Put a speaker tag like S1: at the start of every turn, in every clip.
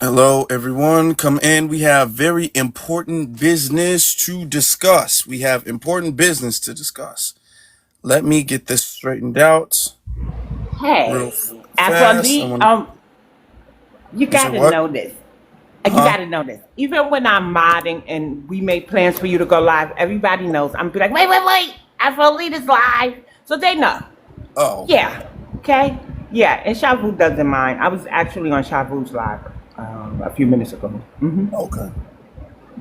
S1: Hello, everyone. Come in. We have very important business to discuss. We have important business to discuss. Let me get this straightened out real
S2: Hey,
S1: fast. I
S2: Afrobeat,
S1: want to.
S2: you
S1: You said
S2: gotta
S1: what?
S2: know this. You
S1: Huh?
S2: gotta know this. Even when I'm modding and we make plans for you to go live, everybody knows. I'm be like, wait, Afrobeat is live. So they know.
S1: Oh, okay.
S2: Yeah. Okay? Yeah, and Shavu doesn't mind. I was actually on Shavu's live a few minutes ago.
S1: Okay.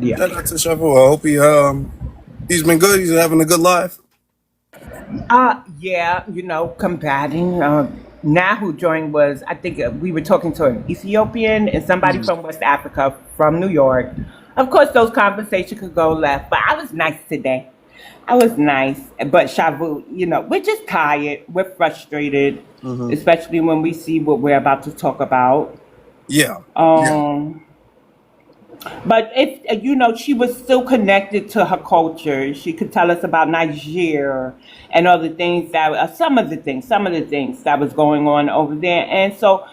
S2: Yeah.
S1: Shout out to Shavu. I hope he's been good. He's having a good life.
S2: Yeah, combating. Now who joined was, I think we were talking to an Ethiopian and somebody
S1: Mhm.
S2: from West Africa from New York. Of course, those conversations could go left, but I was nice today. I was nice, but Shavu, we're just tired. We're frustrated,
S1: Mhm.
S2: especially when we see what we're about to talk about.
S1: Yeah. Yeah.
S2: Um, but if she was still connected to her culture. She could tell us about Niger and other things that some of the things that was going on over there. And so,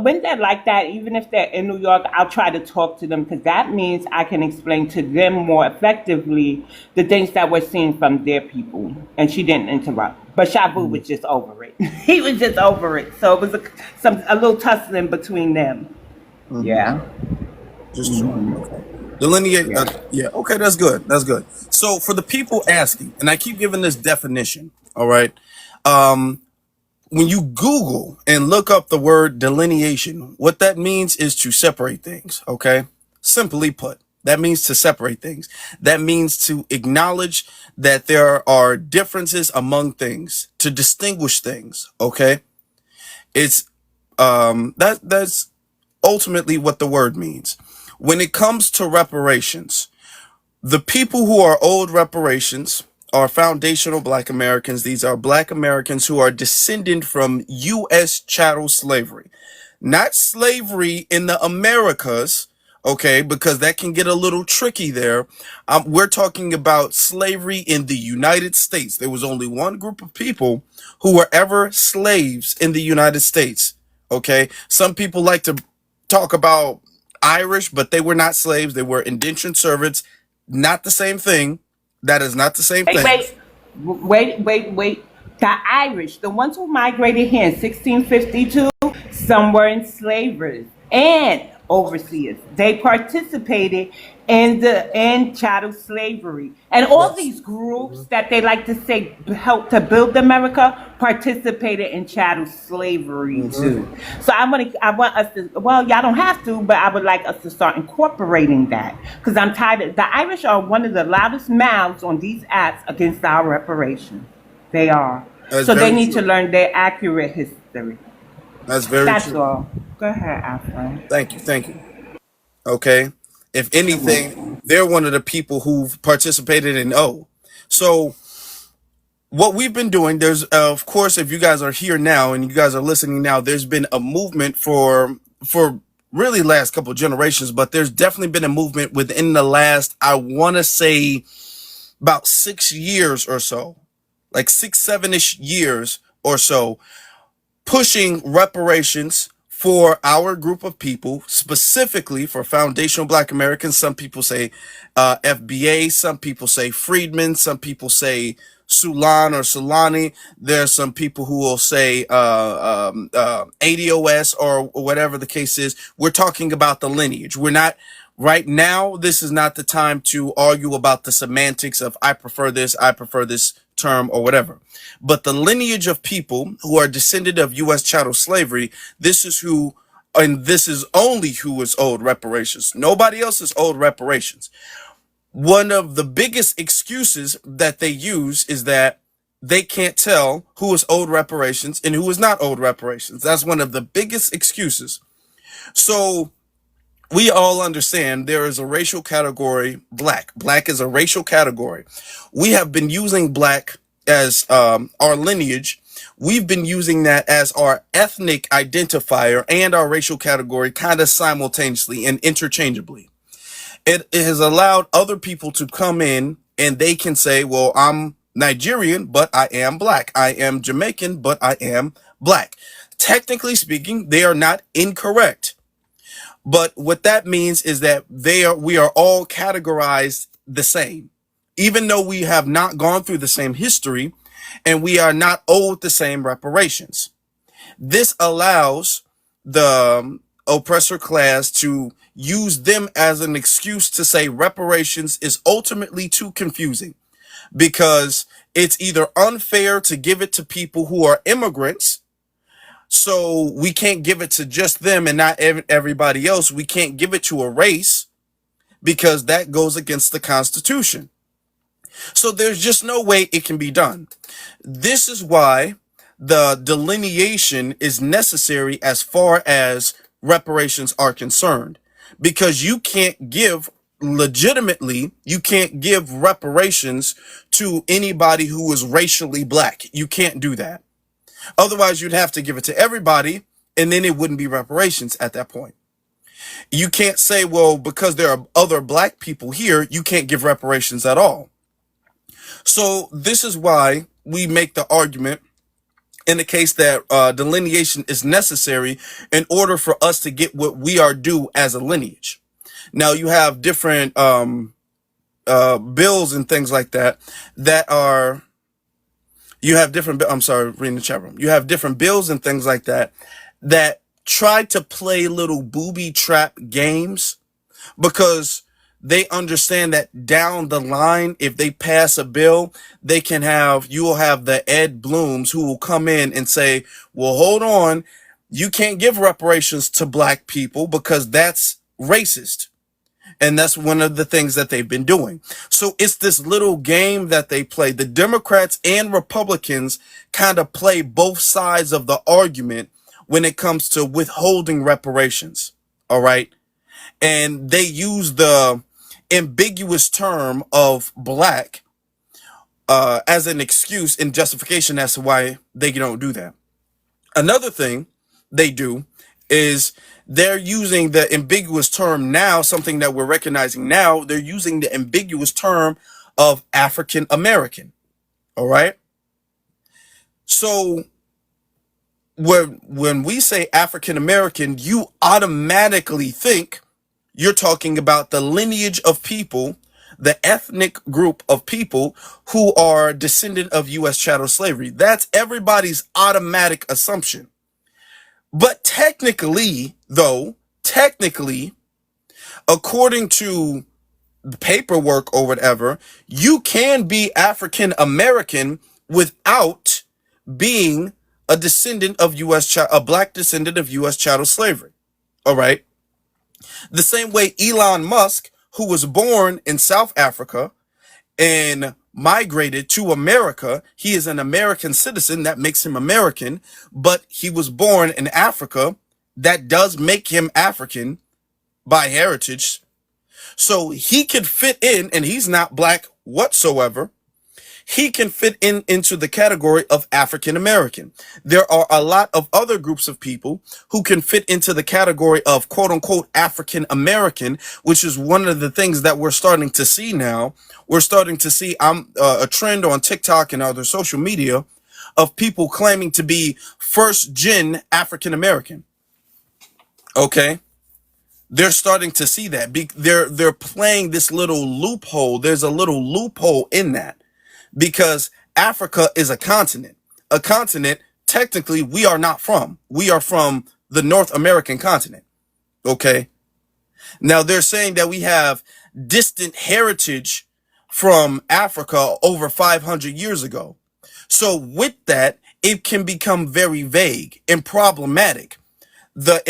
S2: when they're like that, even if they're in New York, I'll try to talk to them because that means I can explain to them more effectively the things that we're seeing from their people. And she didn't interrupt. But Shabu
S1: Mhm.
S2: was just over it. He was just over it. So it was a little tussling between them.
S1: Mhm.
S2: Yeah.
S1: Just join. Okay. Delineate.
S2: Yeah.
S1: Yeah. Okay. That's good. That's good. So for the people asking, and I keep giving this definition. All right. Um, when you Google and look up the word delineation, what that means is to separate things. Okay. Simply put, that means to separate things. That means to acknowledge that there are differences among things, to distinguish things. Okay. It's that's ultimately what the word means. When it comes to reparations, the people who are owed reparations are foundational Black Americans. These are Black Americans who are descended from U.S. chattel slavery, not slavery in the Americas. Okay, because that can get a little tricky there. We're talking about slavery in the United States. There was only one group of people who were ever slaves in the United States. Okay, some people like to talk about Irish, but they were not slaves. They were indentured servants. Not the same thing. That is not the same
S2: Wait,
S1: thing.
S2: wait. The Irish, the ones who migrated here in 1652, some were enslavers and overseers. They participated in chattel slavery, and all
S1: Yes.
S2: these groups that they like to say helped to build America participated in chattel slavery
S1: Hmm.
S2: too. So I want us to. Well, y'all don't have to, but I would like us to start incorporating that because I'm tired. The Irish are one of the loudest mouths on these apps against our reparations. They are.
S1: That's
S2: So they
S1: very
S2: need to
S1: true.
S2: learn their accurate history.
S1: That's very
S2: That's
S1: true.
S2: all. Go ahead, Afro.
S1: Thank you. Thank you. Okay. If anything, they're one of the people who've participated in O. So what we've been doing, there's of course, if you guys are here now and you guys are listening now, there's been a movement for really last couple of generations, but there's definitely been a movement within the last, I want to say, about 6 years or so, like 6, 7-ish years or so, pushing reparations for our group of people, specifically for foundational Black Americans. Some people say FBA, some people say Freedmen, some people say Sulan or Sulani. There's some people who will say ADOS or whatever the case is. We're talking about the lineage. We're not right now. This is not the time to argue about the semantics of I prefer this term or whatever. But the lineage of people who are descended of U.S. chattel slavery, this is who, and this is only who is owed reparations. Nobody else is owed reparations. One of the biggest excuses that they use is that they can't tell who is owed reparations and who is not owed reparations. That's one of the biggest excuses. So we all understand there is a racial category, Black. Black is a racial category. We have been using Black as our lineage. We've been using that as our ethnic identifier and our racial category kind of simultaneously and interchangeably. It has allowed other people to come in and they can say, well, I'm Nigerian, but I am Black. I am Jamaican, but I am Black. Technically speaking, they are not incorrect. But what that means is that we are all categorized the same, even though we have not gone through the same history and we are not owed the same reparations. This allows the oppressor class to use them as an excuse to say reparations is ultimately too confusing, because it's either unfair to give it to people who are immigrants, so we can't give it to just them and not everybody else. We can't give it to a race because that goes against the Constitution. So there's just no way it can be done. This is why the delineation is necessary as far as reparations are concerned, because you can't give you can't give reparations to anybody who is racially black. You can't do that. Otherwise, you'd have to give it to everybody, and then it wouldn't be reparations at that point. You can't say, well, because there are other black people here, you can't give reparations at all. So this is why we make the argument in the case that delineation is necessary in order for us to get what we are due as a lineage. Now, you have different bills and things like that I'm sorry, reading the chat room. You have different bills and things like that try to play little booby trap games, because they understand that down the line, if they pass a bill, you will have the Ed Blooms who will come in and say, well, hold on, you can't give reparations to black people because that's racist. And that's one of the things that they've been doing. So it's this little game that they play. The Democrats and Republicans kind of play both sides of the argument when it comes to withholding reparations. All right. And they use the ambiguous term of black as an excuse and justification as to why they don't do that. Another thing they do is they're using the ambiguous term now, something that we're recognizing now. They're using the ambiguous term of African American. All right. So when we say African American, you automatically think you're talking about the lineage of people, the ethnic group of people who are descendant of U.S. chattel slavery. That's everybody's automatic assumption. But technically, according to the paperwork or whatever, you can be African American without being a descendant of a black descendant of U.S. chattel slavery. All right. The same way Elon Musk, who was born in South Africa and migrated to America, he is an American citizen. That makes him American, but he was born in Africa. That does make him African by heritage. So he could fit in, and he's not black whatsoever. He can fit into the category of African American. There are a lot of other groups of people who can fit into the category of quote unquote African American, which is one of the things that we're starting to see now. We're starting to see a trend on TikTok and other social media of people claiming to be first gen African American. Okay. They're starting to see that. They're playing this little loophole. There's a little loophole in that. Because Africa is a continent. A continent, technically, we are not from. We are from the North American continent. Okay? Now, they're saying that we have distant heritage from Africa over 500 years ago. So with that, it can become very vague and problematic. The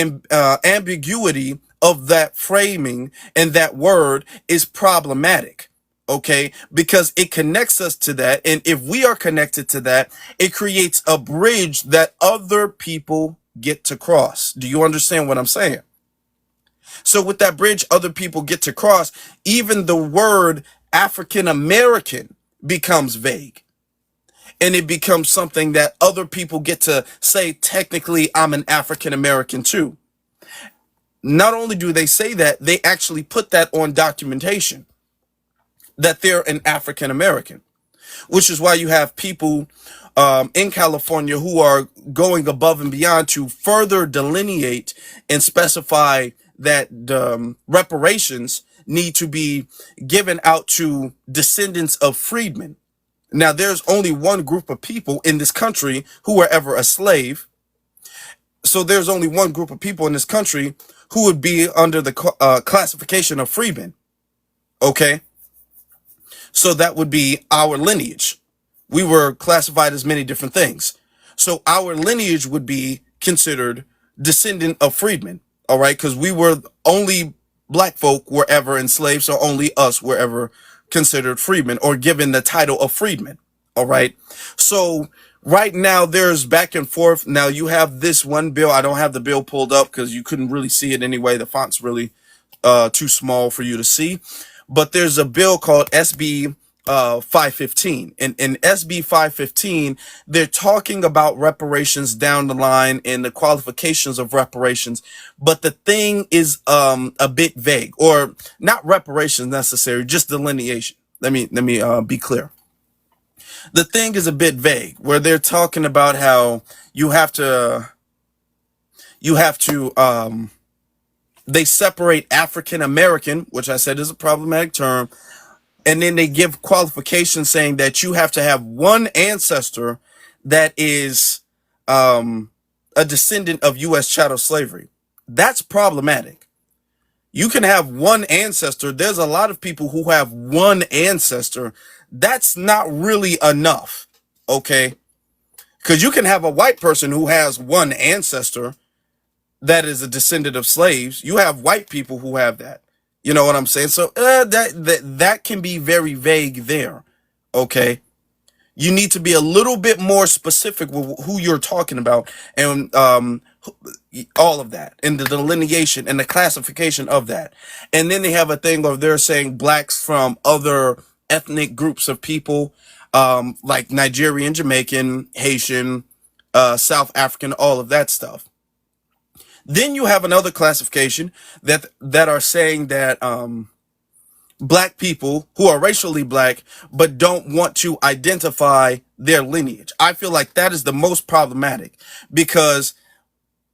S1: ambiguity of that framing and that word is problematic. Okay, because it connects us to that. And if we are connected to that, it creates a bridge that other people get to cross. Do you understand what I'm saying? So with that bridge, other people get to cross. Even the word African American becomes vague. And it becomes something that other people get to say, technically, I'm an African American too. Not only do they say that, they actually put that on documentation, that they're an African American, which is why you have people in California who are going above and beyond to further delineate and specify that reparations need to be given out to descendants of freedmen. Now, there's only one group of people in this country who were ever a slave. So there's only one group of people in this country who would be under the classification of freedmen. Okay. So that would be our lineage. We were classified as many different things. So our lineage would be considered descendant of freedmen. All right. Because we were only black folk were ever enslaved. So only us were ever considered freedmen or given the title of freedmen. All right. So right now there's back and forth. Now you have this one bill. I don't have the bill pulled up because you couldn't really see it anyway. The font's really too small for you to see. But there's a bill called SB 515. And in SB 515, they're talking about reparations down the line and the qualifications of reparations. But the thing is a bit vague, or not reparations necessary, just delineation. Let me be clear. The thing is a bit vague, where they're talking about how you have to they separate African American, which I said is a problematic term, and then they give qualifications saying that you have to have one ancestor that is a descendant of U.S. chattel slavery. That's problematic. You can have one ancestor. There's a lot of people who have one ancestor. That's not really enough, okay? Because you can have a white person who has one ancestor that is a descendant of slaves. You have white people who have that. You know what I'm saying? So that can be very vague there, okay? You need to be a little bit more specific with who you're talking about, and all of that, and the delineation and the classification of that. And then they have a thing where they're saying blacks from other ethnic groups of people, like Nigerian, Jamaican, Haitian, South African, all of that stuff. Then you have another classification that are saying that black people who are racially black but don't want to identify their lineage. I feel like that is the most problematic, because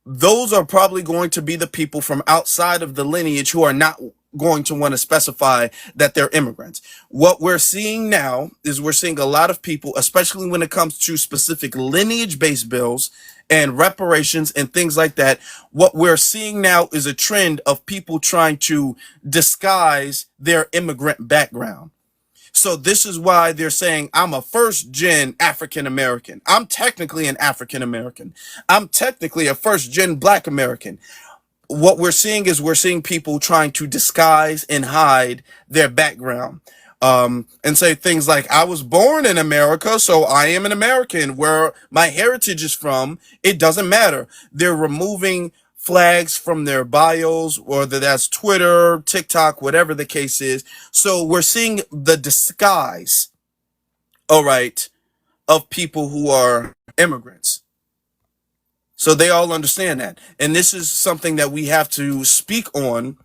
S1: those are probably going to be the people from outside of the lineage who are not going to want to specify that they're immigrants. What we're seeing now is we're seeing a lot of people, especially when it comes to specific lineage-based bills and reparations and things like that. What we're seeing now is a trend of people trying to disguise their immigrant background. So this is why they're saying, I'm a first gen African American. I'm technically an African American. I'm technically a first gen Black American. What we're seeing is we're seeing people trying to disguise and hide their background. And say things like, I was born in America, so I am an American. Where my heritage is from, it doesn't matter. They're removing flags from their bios, whether that's Twitter, TikTok, whatever the case is. So we're seeing the disguise, all right, of people who are immigrants. So they all understand that. And this is something that we have to speak on.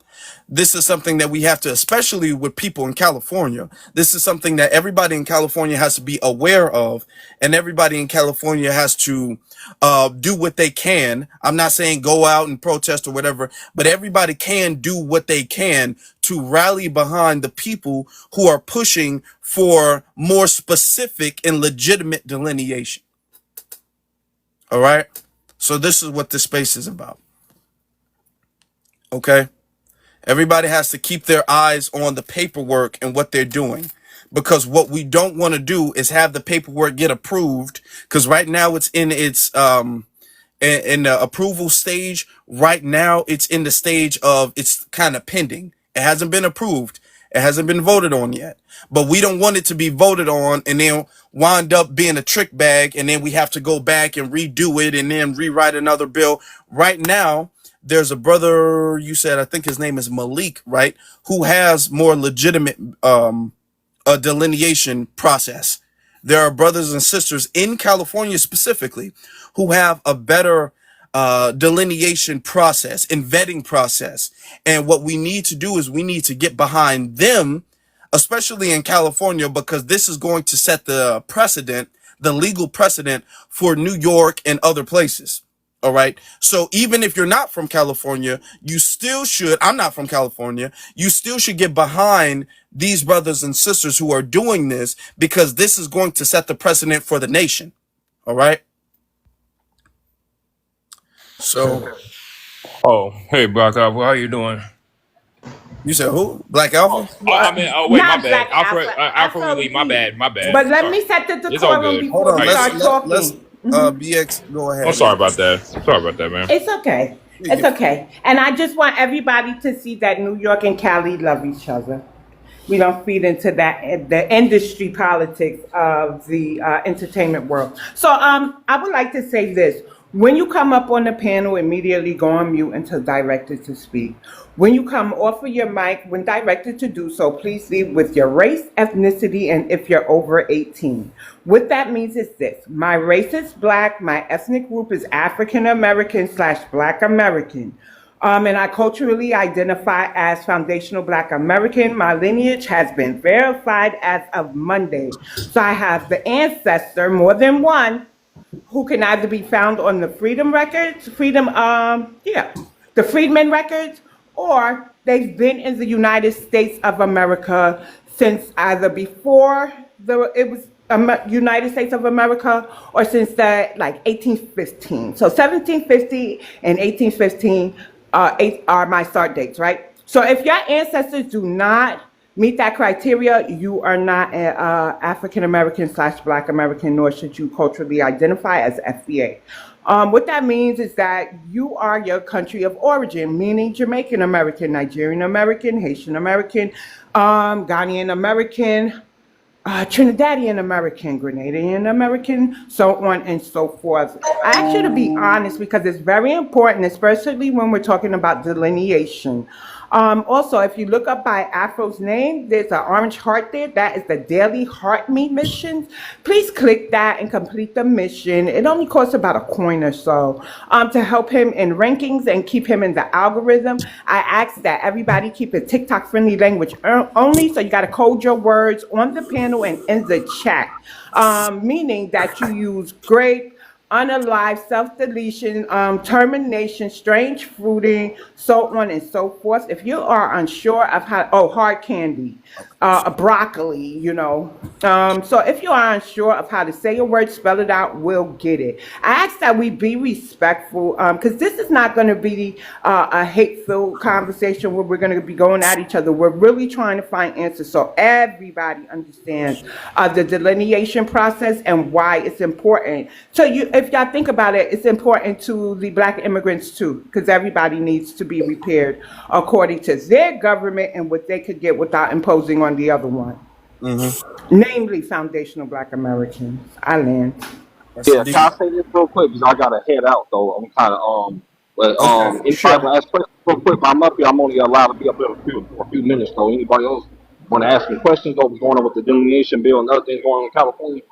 S1: This is something that we have to, especially with people in California, this is something that everybody in California has to be aware of, and everybody in California has to do what they can. I'm not saying go out and protest or whatever, but everybody can do what they can to rally behind the people who are pushing for more specific and legitimate delineation. All right? So this is what this space is about. Okay? Everybody has to keep their eyes on the paperwork and what they're doing, because what we don't want to do is have the paperwork get approved, because right now it's in its in the approval stage. Right now it's in the stage of it's kind of pending. It hasn't been approved. It hasn't been voted on yet, but we don't want it to be voted on and then wind up being a trick bag, and then we have to go back and redo it and then rewrite another bill. Right now, there's a brother, you said, I think his name is Malik, right, who has more legitimate a delineation process. There are brothers and sisters in California specifically who have a better delineation process and vetting process. And what we need to do is we need to get behind them, especially in California, because this is going to set the precedent, the legal precedent for New York and other places. All right. So even if you're not from California, you still should. I'm not from California. You still should get behind these brothers and sisters who are doing this, because this is going to set the precedent for the nation. All right. So
S3: Oh, hey, Black Alpha, how you doing?
S1: you said who? Black Alpha?
S3: I
S2: Well,
S3: mean, oh wait, my
S2: not
S3: bad.
S2: Black
S3: Alfred,
S2: Alpha,
S3: Alfred Lee, my
S2: Afro-Lee.
S3: bad, my bad.
S2: But let
S3: Sorry,
S2: me set the
S3: it's all
S2: decorum
S3: good.
S1: Hold
S2: before
S1: on.
S3: How
S2: we
S3: you
S2: start
S3: doing?
S1: Let's
S2: talking.
S1: BX go
S3: I'm
S1: ahead.
S3: sorry about that. Sorry about that, man.
S2: It's okay. It's okay. And I just want everybody to see that New York and Cali love each other. We don't feed into that the industry politics of the entertainment world. So I would like to say this. When you come up on the panel, immediately go on mute until directed to speak. When you come off of your mic, when directed to do so, please leave with your race, ethnicity, and if you're over 18. What that means is this. My race is black. My ethnic group is African American / Black American. And I culturally identify as foundational Black American. My lineage has been verified as of Monday. So I have the ancestor, more than one, who can either be found on the Freedom Records, the Freedmen Records, or they've been in the United States of America since either before it was United States of America, or since the like 1815. So 1750 and 1815 are my start dates, right? So if your ancestors do not meet that criteria, you are not African American / Black American, nor should you culturally identify as FBA. What that means is that you are your country of origin, meaning Jamaican American, Nigerian American, Haitian American, Ghanaian American, Trinidadian American, Grenadian American, so on and so forth. I ask you to be honest because it's very important, especially when we're talking about delineation. Also, if you look up by Afro's name, there's an orange heart there. That is the Daily Heart Me mission. Please click that and complete the mission. It only costs about $1 or so to help him in rankings and keep him in the algorithm. I ask that everybody keep it TikTok-friendly language only, so you got to code your words on the panel and in the chat, meaning that you use great, unalive, self-deletion, termination, strange fruiting, so on and so forth. If you are unsure of hard candy, broccoli, So if you are unsure of how to say a word, spell it out, we'll get it. I ask that we be respectful, because this is not going to be a hate-filled conversation where we're going to be going at each other. We're really trying to find answers so everybody understands the delineation process and why it's important. So if y'all think about it, it's important to the Black immigrants too, because everybody needs to be repaired according to their government and what they could get without imposing on the other one, namely foundational Black Americans. I land.
S1: Yes,
S4: Yeah, can
S1: indeed.
S4: I say this real quick? Because I gotta head out though. I'm kind of but
S1: Okay.
S4: anybody
S2: Sure.
S4: want to ask questions real quick? I'm up here. I'm only allowed to be up here for a few minutes though. Anybody else want to ask me questions over what's going on with the delineation bill and other things going on in California?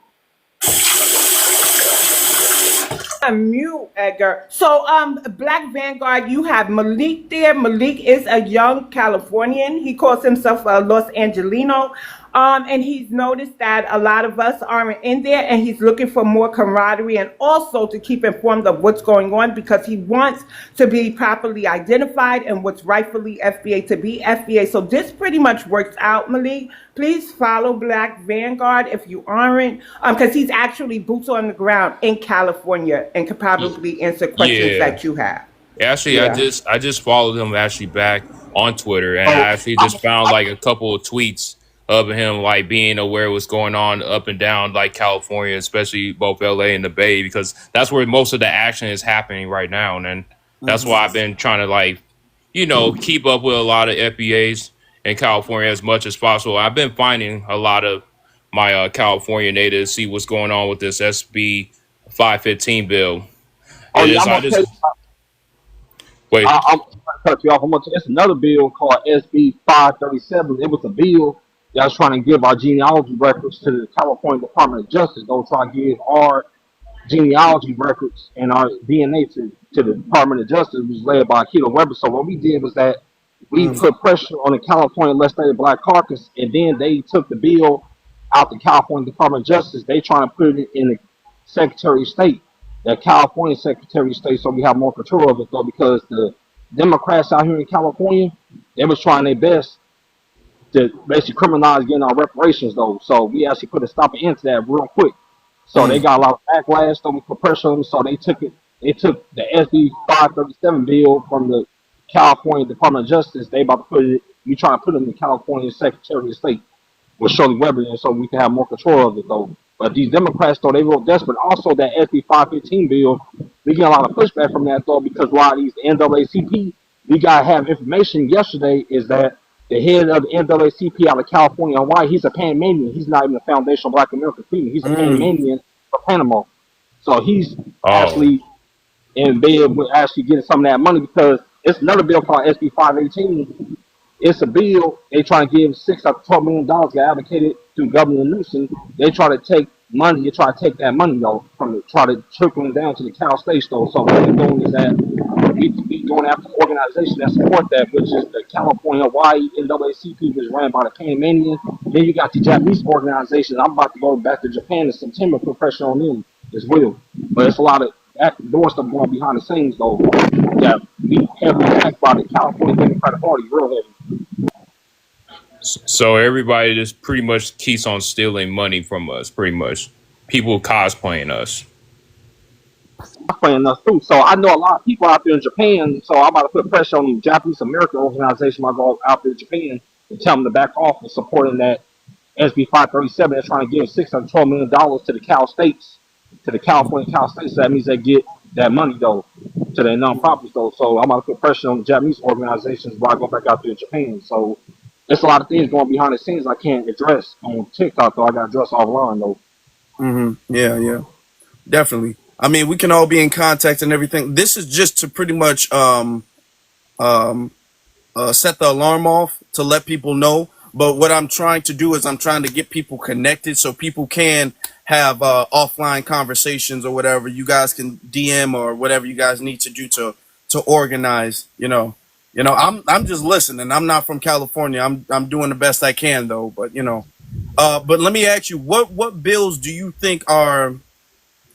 S2: Mute, Edgar. So, Black Vanguard, you have Malik there. Malik is a young Californian. He calls himself a Los Angelino. And he's noticed that a lot of us aren't in there, and he's looking for more camaraderie and also to keep informed of what's going on because he wants to be properly identified and what's rightfully FBA to be FBA. So this pretty much works out, Malik. Please follow Black Vanguard if you aren't, because he's actually boots on the ground in California and could probably answer questions
S3: Yeah,
S2: that you have.
S3: actually,
S2: Yeah.
S3: I just followed him actually back on Twitter, and
S4: So
S3: I actually just found like a couple of tweets of him like being aware of what's going on up and down like California, especially both LA and the Bay, because that's where most of the action is happening right now, and that's why I've been trying to like keep up with a lot of FBAs in California as much as possible. I've been finding a lot of my California natives see what's going on with this SB 515 bill.
S4: oh
S3: It
S4: yeah,
S3: is.
S4: I'm
S3: I
S4: gonna tell
S3: just
S4: you.
S3: wait.
S4: I'm gonna cut you off. I'm gonna tell you, it's another bill called SB 537. It was a bill that was trying to give our genealogy records to the California Department of Justice. Don't try to give our genealogy records and our DNA to the Department of Justice, which was led by Keto Weber. So what we did was that we put pressure on the California Legislative Black Caucus, and then they took the bill out the California Department of Justice. They trying to put it in the Secretary of State. that California Secretary of State, so we have more control of it though, because the Democrats out here in California, they was trying their best to basically criminalize getting our reparations though. So we actually put a stop and end to that real quick. So they
S1: Mm,
S4: got a lot of backlash, so we put pressure on them. So they took it. They took the SB 537 bill from the California Department of Justice. They about to put it. We trying to put it in the California Secretary of State with Shirley Weber, and so we can have more control of it though. But these Democrats though, they real desperate. Also, that SB 515 bill, we get a lot of pushback from that though, because a lot of these NAACP, we gotta have information. Yesterday is that the head of the NAACP out of California, why he's a Panamanian. He's not even a foundation of Black American freedom. He's a
S1: mm,
S4: Panamanian for Panama. So he's
S3: Oh,
S4: actually in bed with actually getting some of that money, because it's another bill called SB 518. It's a bill. They try to give $6 to $12 million get allocated through Governor Newsom. They try to take money. They try to take that money though from the, try to trickle it down to the Cal States though. So what they're doing is that we going after the organization that support that, which is the California Hawaii NAACP, which is ran by the Panamanian. Then you got the Japanese organization. I'm about to go back to Japan in September, put pressure on them as well. But it's a lot of doing stuff going behind the scenes though. That we heavily attacked by the California Democratic Party, real heavy.
S3: so everybody just pretty much keeps on stealing money from us. Pretty much, people cosplaying us.
S4: Playing us too. So I know a lot of people out there in Japan. So I'm about to put pressure on the Japanese American organization. I go out there in Japan and tell them to back off and supporting that SB 537. They're trying to give $612 million to the Cal States, to the California Cal States. So that means they get that money though to their nonprofits though. So I'm about to put pressure on the Japanese organizations while I go back out there in Japan. So there's a lot of things going behind the scenes I can't address on TikTok though. I got to address offline though.
S1: yeah, yeah, definitely. I mean, we can all be in contact and everything. This is just to pretty much um, set the alarm off to let people know. But what I'm trying to do is I'm trying to get people connected so people can have offline conversations or whatever. You guys can DM or whatever you guys need to do to organize. I'm just listening. I'm not from California. I'm doing the best I can though. But but let me ask you, what bills do you think are,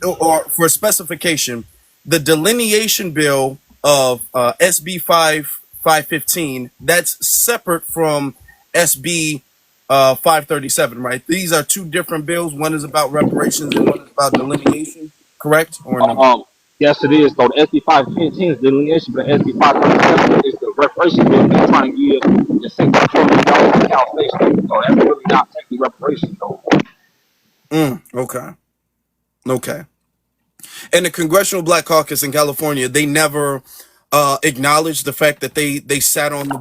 S1: or for specification, the delineation bill of SB 515, that's separate from SB 537, right? These are two different bills. One is about reparations and one is about delineation, correct or no?
S4: Um, yes, it is. So the SB 515 is delineation, but the SB 537 is the reparation bill. They're trying to give the $6 trillion to Cal State. So that's really not technically reparations, though.
S1: Okay. Okay. And the Congressional Black Caucus in California, they never acknowledged the fact that they sat on the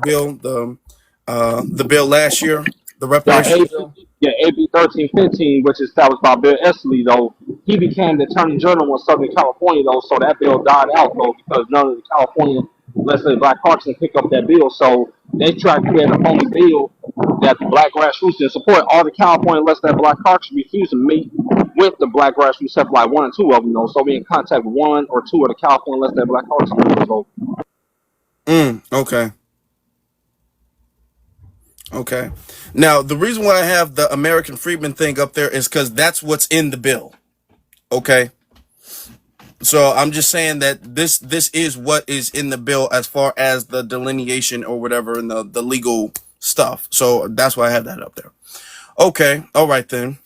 S1: bill last year, the
S4: Yeah,
S1: reparations
S4: AB,
S1: bill.
S4: yeah, AB 1315, which is established by Bill Esley, though, he became the Attorney General in Southern California, though, so that bill died out, though, because none of the California, let's say, black caucus can pick up that bill. So they tried to create a phony bill that the black grassroots didn't support. All the California, let's say, black caucus refused to meet with the black grassroots, except like one or two of them, though. So we in contact with one or two of the California, let's say, black caucus members, though.
S1: Okay. Okay. Now, the reason why I have the American Freedmen thing up there is because that's what's in the bill. Okay. So I'm just saying that this is what is in the bill as far as the delineation or whatever and the legal stuff. So that's why I have that up there. Okay. All right then.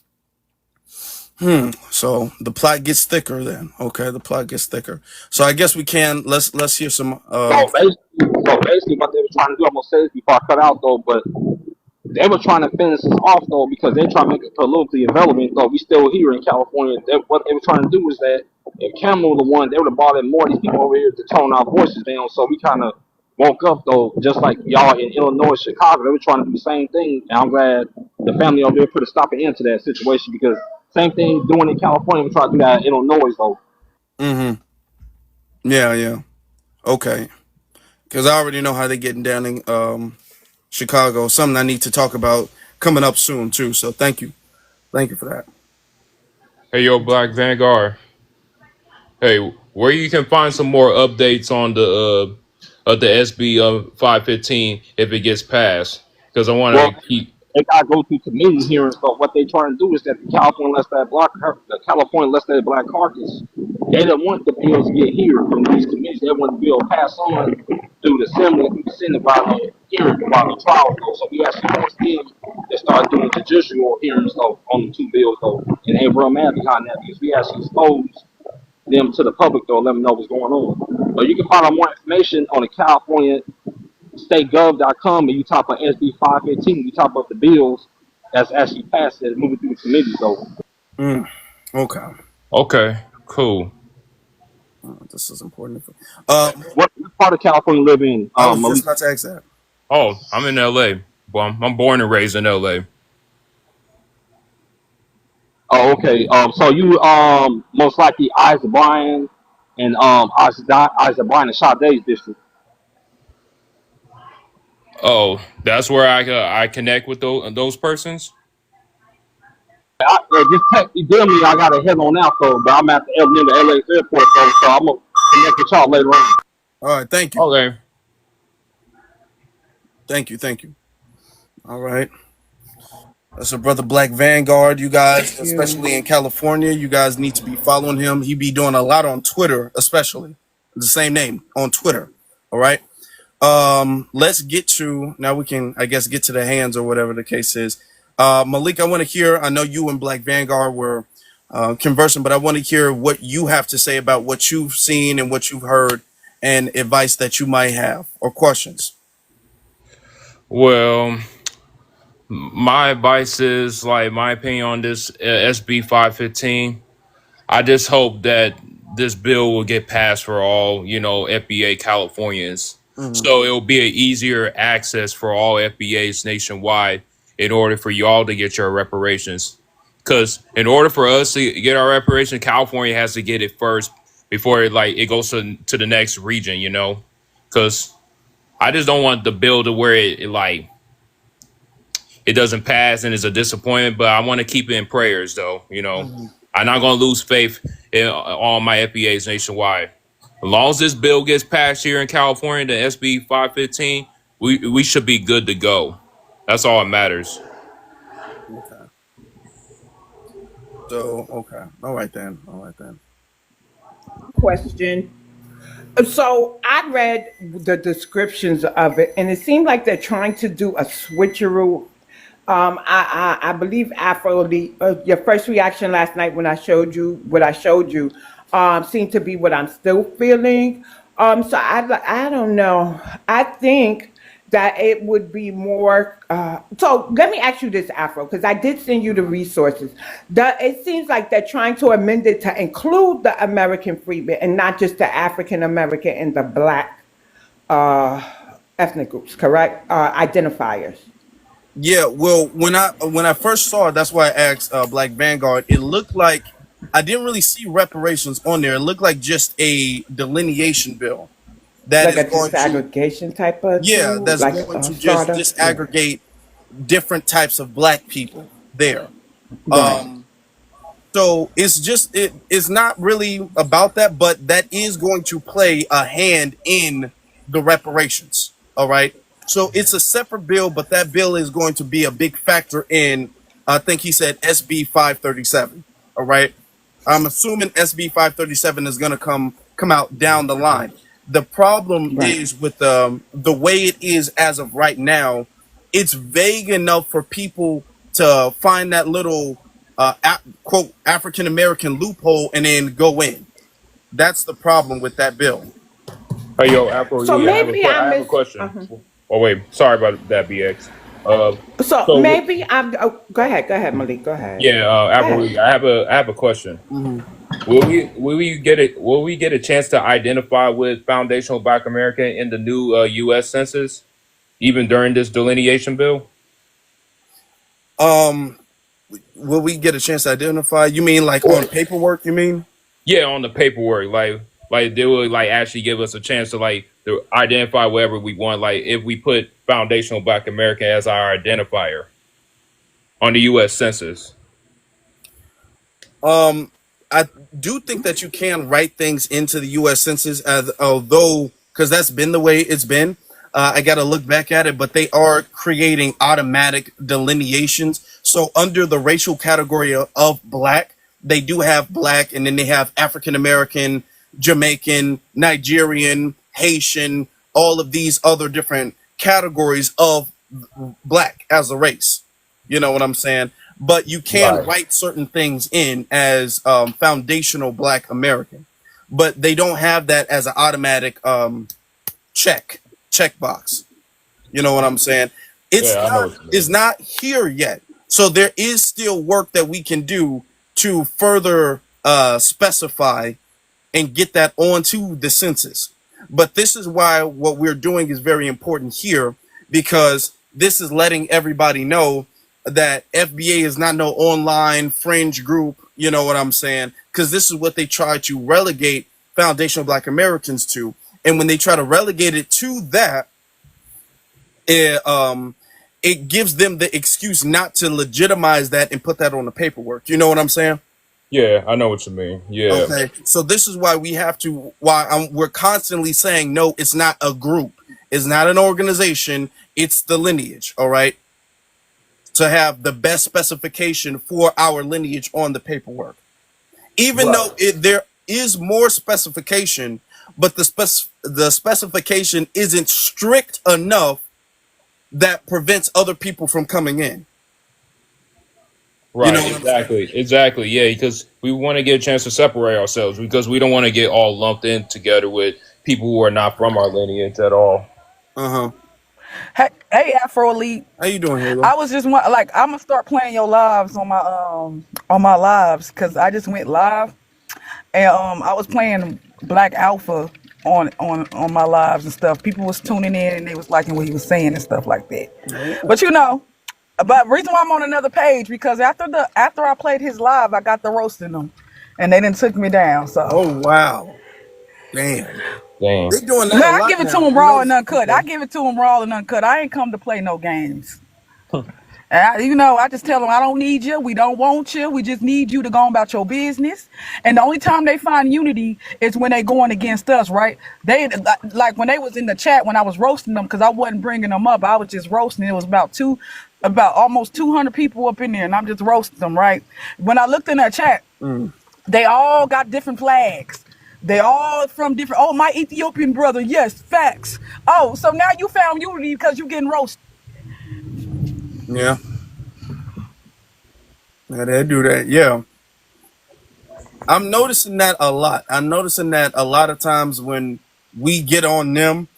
S1: So the plot gets thicker then. Okay, the plot gets thicker. So I guess we can let's hear some
S4: So basically, what they were trying to do, I'm gonna say this before I cut out though, but they were trying to finish this off though because they trying to make it politically irrelevant though. We still here in California. What they were trying to do is that if Cameron was the one, they would have brought in more of these people over here to tone our voices down. So we kind of woke up though, just like y'all in Illinois, Chicago. They were trying to do the same thing. And I'm glad the family over there put a stop and end to that situation because same thing doing in California. We try to do that in Illinois though.
S1: mm-hmm. Yeah, yeah. Okay. Because I already know how they're getting down in Chicago. Something I need to talk about coming up soon too. So thank you. Thank you for that.
S3: Hey, yo, Black Vanguard. Hey, where you can find some more updates on the SB 515 if it gets passed? Because I want
S4: Well,
S3: to keep.
S4: they gotta go through committee hearings. So what they trying to do is that the California legislative black caucus, they don't want the bills to get here from these committees. They want the bill passed on through the Assembly, through the Senate by the hearing, while the trial goes. So we actually forced them to start doing judicial hearings though on the two bills though, and they real mad behind that because we actually exposed them to the public though, let them know what's going on. But you can find out more information on the California stategov.com, and you type on SB 515, you type up the bills that's actually passed and moving through the committee. So,
S1: Mm, okay.
S3: Okay, cool.
S1: This is important.
S4: what part of California you live in,
S1: I was just
S4: Malik?
S1: about to ask that.
S3: Oh, I'm in LA. Well, I'm born and raised in LA.
S4: Oh, okay. So you most likely Isaac Bryan and Isaac Bryan and Sade's district.
S3: Oh, that's where I connect with those persons.
S4: Just text me, deal me. I got to head on out, so but I'm at the LA airport, so I'm gonna connect with y'all later on.
S1: All right. Thank you.
S3: Okay.
S1: Thank you. Thank you. All right. That's a brother Black Vanguard. You guys, especially in California, you guys need to be following him. He be doing a lot on Twitter, especially the same name on Twitter. All right. Let's get to now. We can, I guess, get to the hands or whatever the case is. Malik, I want to hear. I know you and Black Vanguard were conversing, but I want to hear what you have to say about what you've seen and what you've heard, and advice that you might have or questions.
S3: Well, my advice is like my opinion on this SB 515. I just hope that this bill will get passed for all, FBA Californians.
S1: Mm-hmm.
S3: So it'll be an easier access for all FBAs nationwide in order for y'all to get your reparations. Because in order for us to get our reparations, California has to get it first before it goes to the next region. Because I just don't want the bill to where it doesn't pass and it's a disappointment, but I want to keep it in prayers though.
S1: Mm-hmm.
S3: I'm not going to lose faith in all my FBAs nationwide. As long as this bill gets passed here in California, the SB 515, we should be good to go. That's all that matters.
S1: Okay. So, okay. All right then. All right then.
S2: Question. So I read the descriptions of it, and it seemed like they're trying to do a switcheroo. I believe Afro, your first reaction last night when I showed you what I showed you, seemed to be what I'm still feeling. So I don't know. I think that it would be more. So let me ask you this, Afro, because I did send you the resources. It seems like they're trying to amend it to include the American freedmen and not just the African American and the Black uh, ethnic groups, correct? Identifiers.
S1: Yeah, well, when I first saw it, that's why I asked Black Vanguard. It looked like I didn't really see reparations on there. It looked like just a delineation bill that
S2: Like
S1: is
S2: a
S1: going to,
S2: disaggregation type of
S1: yeah,
S2: tool,
S1: that's
S2: like
S1: going to just
S2: starter. Yeah.
S1: disaggregate different types of Black people there.
S2: Right.
S1: Um, so it's not really about that, but that is going to play a hand in the reparations. All right. So it's a separate bill, but that bill is going to be a big factor in, I think he said SB 537. All right. I'm assuming SB 537 is going to come out down the line. The problem
S2: Right.
S1: is with the way it is as of right now. It's vague enough for people to find that little quote African American loophole and then go in. That's the problem with that bill.
S3: Hey, yo, Afro,
S2: So
S3: yeah,
S2: maybe I
S3: I have a
S2: miss.
S3: question. Oh, wait. Sorry about that, BX. Uh,
S2: So
S3: so,
S2: maybe I'm. Oh, go ahead, Malik. Go ahead.
S3: yeah,
S2: Go
S3: Afro,
S2: ahead.
S3: I have a question.
S1: Mhm.
S3: Will we get a chance to identify with foundational Black American in the new U.S. Census, even during this delineation bill?
S1: Um, will we get a chance to identify? You mean like
S3: Or
S1: on paperwork? You mean?
S3: yeah, on the paperwork, like they will actually give us a chance to identify whatever we want. Like if we put foundational Black American as our identifier on the U.S. Census.
S1: Um, I do think that you can write things into the U.S. Census, as although because that's been the way it's been. I got to look back at it, but they are creating automatic delineations. So under the racial category of black, they do have black, and then they have African American, Jamaican, Nigerian, Haitian, all of these other different categories of black as a race. You know what I'm saying? But you can
S3: Right.
S1: write certain things in as foundational black American, but they don't have that as an automatic checkbox. You know what I'm saying?
S3: Yeah, I know what you
S1: It's
S3: mean.
S1: not here yet. So there is still work that we can do to further specify and get that onto the census. But this is why what we're doing is very important here, because this is letting everybody know that FBA is not no online fringe group. You know what I'm saying? Because this is what they try to relegate foundational Black Americans to. And when they try to relegate it to that, it gives them the excuse not to legitimize that and put that on the paperwork. You know what I'm saying?
S3: Yeah, I know what you mean. Yeah.
S1: Okay, so this is why we have to. We're constantly saying no. It's not a group. It's not an organization. It's the lineage. All right, to have the best specification for our lineage on the paperwork. Even
S3: Right.
S1: though there is more specification, but the specification isn't strict enough that prevents other people from coming in. You know
S3: Right,
S1: what I'm saying?
S3: exactly. Yeah, because we want to get a chance to separate ourselves because we don't want to get all lumped in together with people who are not from our lineage at all.
S1: Uh huh.
S5: Hey, Afro Elite.
S1: How you doing,
S5: I
S1: Halo?
S5: was just like I'm gonna start playing your lives on my lives because I just went live and I was playing Black Alpha on my lives and stuff. People was tuning in and they was liking what he was saying and stuff like that.
S1: Oh,
S5: But you know, but reason why I'm on another page because after I played his live, I got the roasting them, and they didn't took me down. So
S1: oh wow, damn.
S3: Dang.
S1: They doing that
S5: man,
S1: a
S5: I
S1: lot
S5: give it to
S1: now.
S5: him
S1: You
S5: raw and
S1: notice?
S5: uncut. I
S1: Okay.
S5: give it to him raw and uncut. I ain't come to play no games. I just tell them I don't need you. We don't want you. We just need you to go on about your business. And the only time they find unity is when they going against us, right? They like when they was in the chat when I was roasting them because I wasn't bringing them up. I was just roasting. It was about almost 200 people up in there, and I'm just roasting them, right? When I looked in that chat,
S1: Mm.
S5: they all got different flags. They all from different. Oh, my Ethiopian brother. Yes, facts. Oh, so now you found unity because you getting roasted.
S1: Yeah, yeah, they do that. Yeah, I'm noticing that a lot. I'm noticing that a lot of times when we get on them,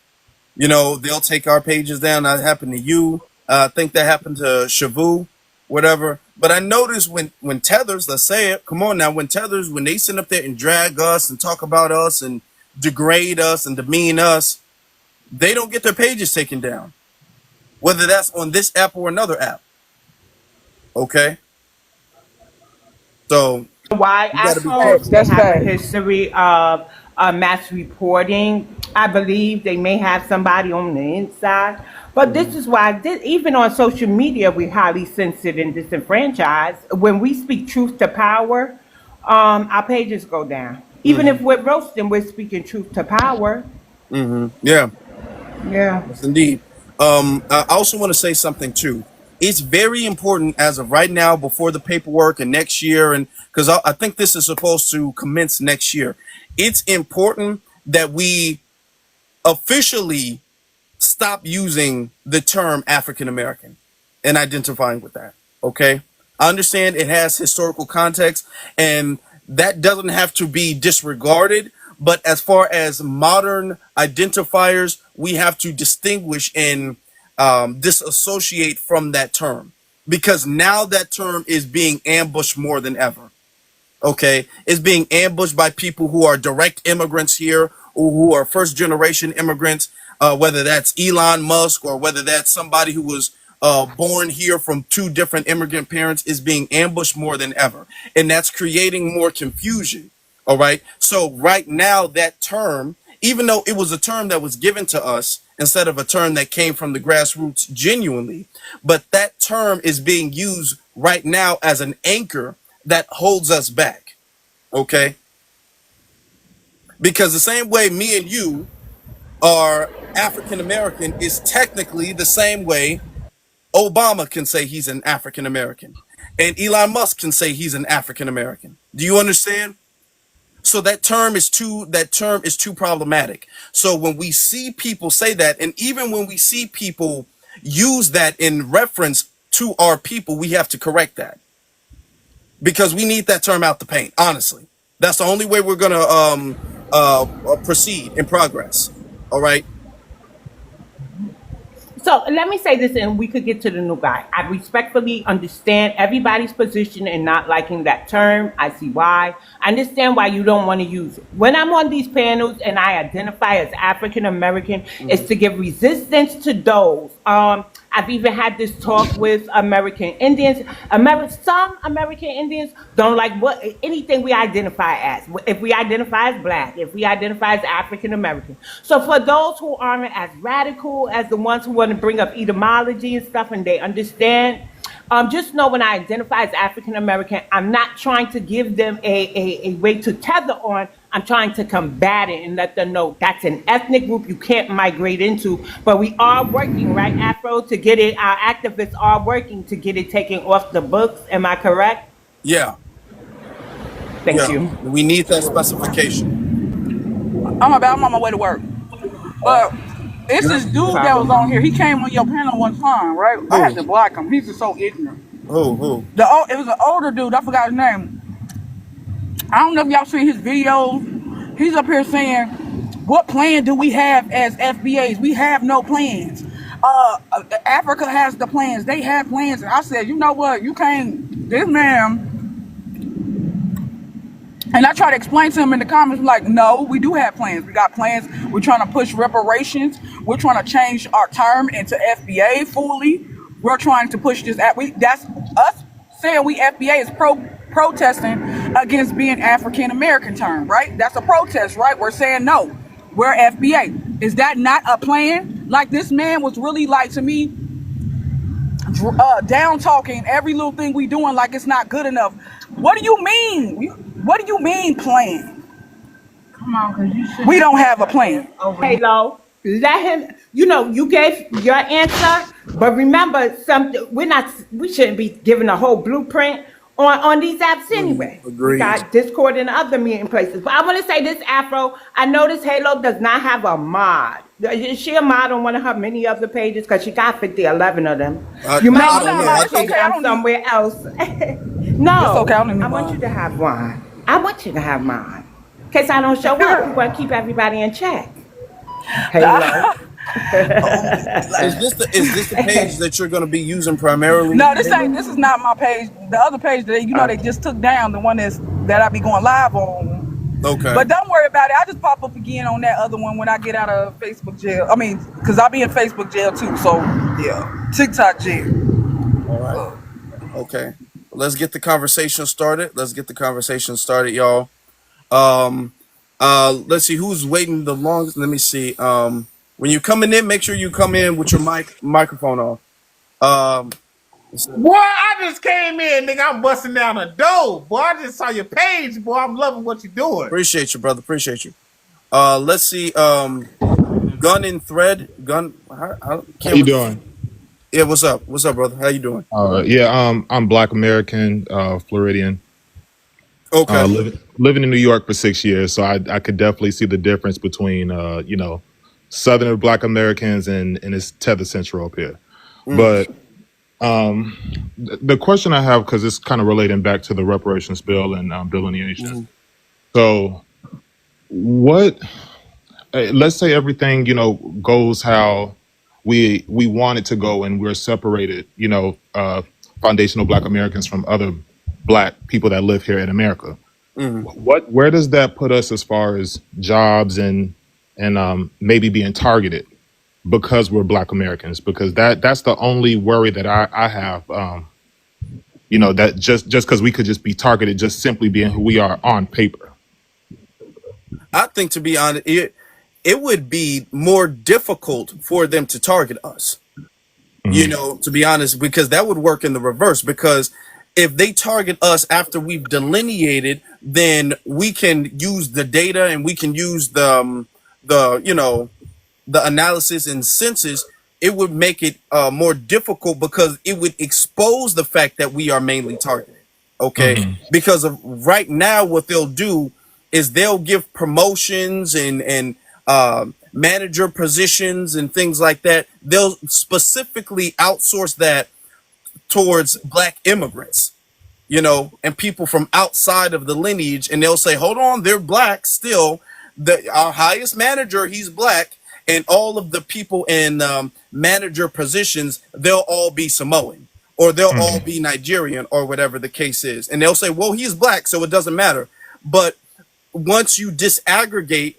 S1: you know, they'll take our pages down. That happened to you. I think that happened to Shavu, whatever. But I noticed when tethers, let's say it, come on now, when tethers, when they sit up there and drag us and talk about us and degrade us and demean us, they don't get their pages taken down, whether that's on this app or another app. Okay, so
S2: Why
S1: you got to be
S2: Afro?
S5: Facts.
S1: careful.
S2: They
S5: That's
S2: have a
S5: facts.
S2: history of mass reporting. I believe they may have somebody on the inside. But this
S1: Mhm.
S2: is why, even on social media, we're highly censored and disenfranchised. When we speak truth to power, our pages go down. Even if
S1: Mhm.
S2: we're roasting, we're speaking truth to power.
S1: Mhm. Yeah.
S2: Yeah.
S1: Yes, indeed. I also want to say something too. It's very important as of right now, before the paperwork and next year, and because I think this is supposed to commence next year. It's important that we officially stop using the term African American and identifying with that. Okay. I understand it has historical context and that doesn't have to be disregarded. But as far as modern identifiers, we have to distinguish and disassociate from that term because now that term is being ambushed more than ever. Okay, is being ambushed by people who are direct immigrants here or who are first generation immigrants, whether that's Elon Musk or whether that's somebody who was born here from two different immigrant parents, is being ambushed more than ever, and that's creating more confusion. All right, so right now that term, even though it was a term that was given to us instead of a term that came from the grassroots genuinely, but that term is being used right now as an anchor that holds us back. Okay, because the same way me and you are African American is technically the same way Obama can say he's an African American, and Elon Musk can say he's an African American. Do you understand? So that term is too problematic. So when we see people say that, and even when we see people use that in reference to our people, we have to correct that because we need that term out the paint. Honestly, that's the only way we're gonna proceed in progress. All right.
S2: So let me say this and we could get to the new guy. I respectfully understand everybody's position in not liking that term. I see why. I understand why you don't want to use it. When I'm on these panels and I identify as African American, it's to give resistance to those. I've even had this talk with American Indians. Some American Indians don't like anything we identify as. If we identify as Black, if we identify as African American. So for those who aren't as radical as the ones who want to bring up etymology and stuff and they understand, just know when I identify as African American, I'm not trying to give them a way to tether on. I'm trying to combat it and let them know that's an ethnic group you can't migrate into. But we are working, right, Afro, to get it. Our activists are working to get it taken off the books. Am I correct?
S1: Yeah.
S2: Thank you.
S1: We need that specification.
S5: I'm on my way to work. But it's this dude that was on here. He came on your panel one time, right? I had to block him. He's just so ignorant.
S1: Who?
S5: It was an older dude. I forgot his name. I don't know if y'all seen his videos. He's up here saying, what plan do we have as FBAs? We have no plans. Africa has the plans. They have plans. And I said, you know what? You can't, this man. And I try to explain to him in the comments, like, no, we do have plans. We got plans. We're trying to push reparations. We're trying to change our term into FBA fully. We're trying to push this. That's us saying we FBA is protesting against being African American term, right? That's a protest, right? We're saying no, we're FBA. Is that not a plan? Like this man was really like to me, down talking every little thing we doing like it's not good enough. What do you mean? What do you mean plan?
S2: Come on, because you should.
S5: We don't have a plan.
S2: Halo, let him. You gave your answer, but remember something. We shouldn't be giving a whole blueprint on these apps anyway.
S1: Agreed.
S2: We got Discord and other meeting places. But I want to say this, Afro. I noticed Halo does not have a mod. Is she a mod on one of her many other pages? Because she got 11 of them. You might want to take them somewhere else. No,
S5: it's okay. I
S2: want you to have one. I want you to have mine. In case I don't show up, we want to keep everybody in check. Halo.
S1: Is this the page that you're going to be using primarily?
S5: No, this is not my page. The other page that they just took down, the one that I be going live on.
S1: Okay.
S5: But don't worry about it. I just pop up again on that other one when I get out of Facebook jail. I mean, because I'll be in Facebook jail too. So yeah, TikTok jail.
S1: All right. Okay. Let's get the conversation started. Y'all. Let's see who's waiting the longest. Let me see. When you're coming in, make sure you come in with your microphone off.
S6: Boy, I just came in, nigga. I'm busting down a door. Boy, I just saw your page, boy. I'm loving what you're doing.
S1: Appreciate you, brother. Appreciate you. Let's see. Gun in thread. How
S7: you doing?
S1: Yeah, what's up? What's up, brother? How you doing?
S7: I'm Black American, Floridian.
S1: Okay.
S7: Living in New York for 6 years, so I could definitely see the difference between Southern Black Americans and it's tether central up here. But the question I have, because it's kind of relating back to the reparations bill and delineation. So what? Let's say everything goes how we want it to go, and we're separated. Foundational Black Americans from other Black people that live here in America. Where does that put us as far as jobs and maybe being targeted because we're Black Americans? Because that's the only worry that I have. That just because we could just be targeted just simply being who we are on paper.
S1: I think, to be honest, it would be more difficult for them to target us. To be honest, because that would work in the reverse. Because if they target us after we've delineated, then we can use the data and we can use the the analysis and census, it would make it more difficult because it would expose the fact that we are mainly targeted. Okay, because of right now, what they'll do is they'll give promotions and manager positions and things like that. They'll specifically outsource that towards black immigrants, you know, and people from outside of the lineage, and they'll say, hold on, they're black still. Our highest manager, he's black, and all of the people in manager positions, they'll all be Samoan, or they'll all be Nigerian, or whatever the case is. And they'll say, well, he's black, so it doesn't matter. But once you disaggregate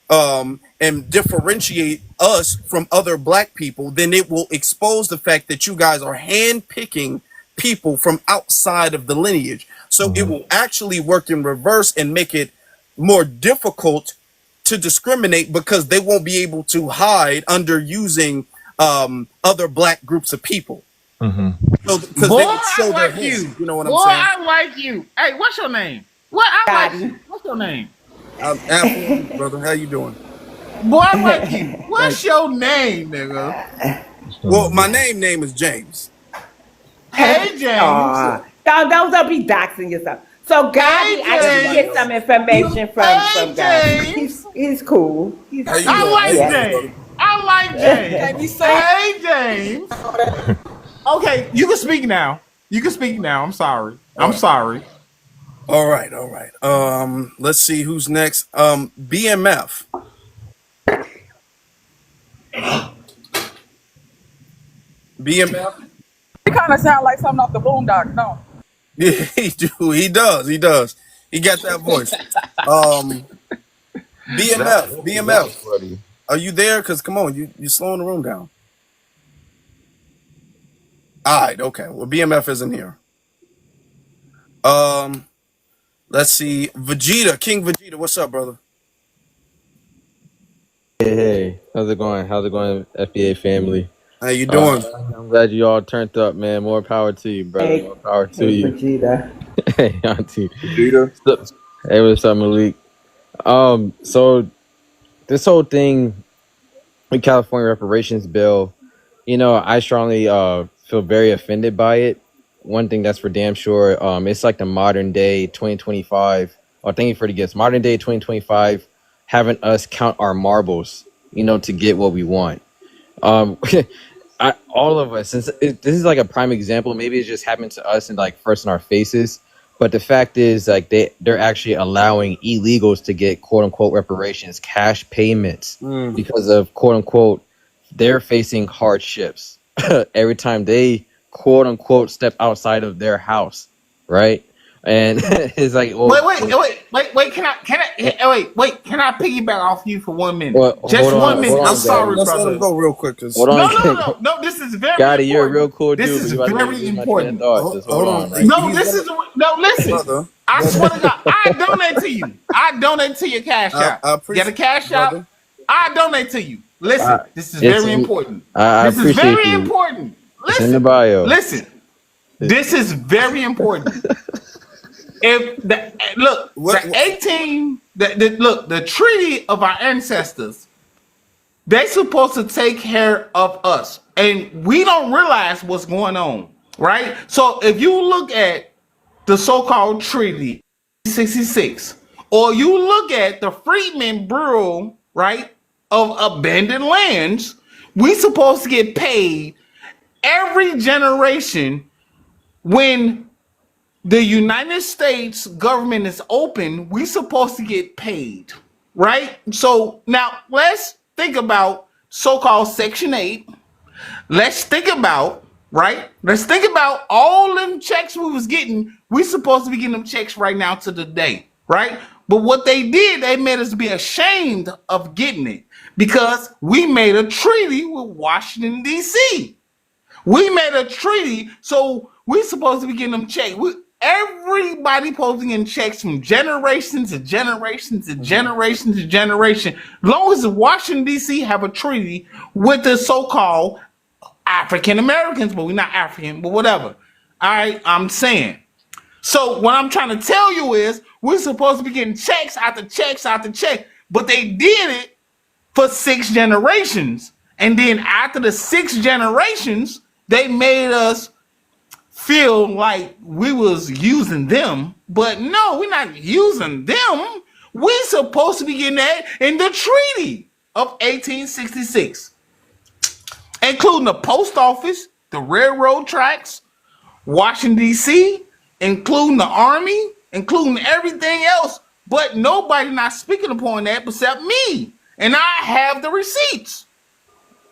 S1: and differentiate us from other black people, then it will expose the fact that you guys are handpicking people from outside of the lineage. So it will actually work in reverse and make it more difficult to discriminate because they won't be able to hide under using other black groups of people. So because
S6: Boy,
S1: they would show
S6: I
S1: their
S6: like
S1: hands,
S6: you.
S1: you know what
S6: Boy,
S1: I'm saying?
S6: I like you. Hey, what's your name? What I like
S2: Gotti.
S6: you. What's your name?
S1: Absolutely, brother. How you doing?
S6: Boy, I like you. What's your name, nigga?
S1: Well, my name is James.
S6: Hey, James.
S2: Aw, don't be doxing yourself. So, Gotti, I did get some information from Gotti.
S6: James.
S2: He's cool.
S1: How you
S6: I
S1: doing?
S6: like
S1: How you doing,
S6: James.
S1: brother?
S6: I like James. Hey, James. Okay, you can speak now. You can speak now. I'm sorry. I'm sorry.
S1: All right. Let's see who's next. BMF. BMF.
S5: He kind of sound like something off the Boondocks, don't
S1: Yeah, he does. He got that voice. BMF.
S8: Funny.
S1: Are you there? Cause come on, you're slowing the room down. All right, okay. Well, BMF isn't here. Let's see. Vegeta, King Vegeta, what's up, brother?
S8: Hey, how's it going? How's it going, FBA family?
S1: How you doing?
S8: I'm glad you all turned up, man. More power to you, brother.
S2: Hey,
S8: More power to
S2: hey,
S8: you.
S2: Vegeta.
S8: Hey, auntie.
S1: Vegeta.
S8: Hey, what's up, Malik? So this whole thing with California reparations bill, you know, I strongly feel very offended by it. One thing that's for damn sure, it's like the modern day 2025. Oh, thank you for the gifts. Modern day 2025, having us count our marbles, you know, to get what we want. All of us, this is like a prime example. Maybe it just happened to us and like first in our faces, but the fact is, like they're actually allowing illegals to get quote unquote reparations, cash payments, because of quote unquote they're facing hardships every time they quote unquote step outside of their house, right? And it's like, well,
S6: Wait. Can I piggyback off you for 1 minute?
S8: Well,
S6: Just
S8: hold on,
S6: 1 minute.
S8: hold on,
S6: I'm
S8: Daddy.
S6: sorry,
S1: Let's let
S6: brother.
S1: him go real quick. Cause
S8: hold on.
S6: No. This is very
S8: Gotti,
S6: important.
S8: you're a real cool dude.
S6: This
S8: but
S6: is
S8: you about to
S6: very
S8: lose my train of
S6: important.
S8: thought. Just hold on. Right?
S6: No, listen.
S1: brother,
S6: I swear to God, I donate to you. I donate to your cash app.
S1: I appreciate
S6: Get a cash
S1: brother.
S6: app. I donate to you. Listen, this is
S8: It's
S6: very
S8: in-
S6: important.
S8: I
S6: This is
S8: appreciate
S6: very
S8: you.
S6: important.
S8: It's in the
S6: Listen,
S8: bio.
S6: listen. This is very important. If the look, the treaty of our ancestors, they supposed to take care of us, and we don't realize what's going on, right? So if you look at the so-called Treaty 66, or you look at the Freedmen Bureau, right, of abandoned lands, we supposed to get paid every generation when the United States government is open. We supposed to get paid, right? So now let's think about so-called Section 8. Let's think about, right? Let's think about all them checks we was getting. We supposed to be getting them checks right now to the day, right? But what they did, they made us be ashamed of getting it because we made a treaty with Washington, D.C. We made a treaty, so we supposed to be getting them checks. Everybody posting in checks from generation to generation to generation to generation. As long as Washington, D.C. have a treaty with the so-called African Americans, but we're not African, but whatever. All right, I'm saying. So what I'm trying to tell you is we're supposed to be getting checks after checks after check, but they did it for 6 generations. And then after the 6 generations, they made us feel like we was using them. But no, we're not using them. We're supposed to be getting that in the Treaty of 1866, including the post office, the railroad tracks, Washington, D.C., including the Army, including everything else. But nobody not speaking upon that except me. And I have the receipts.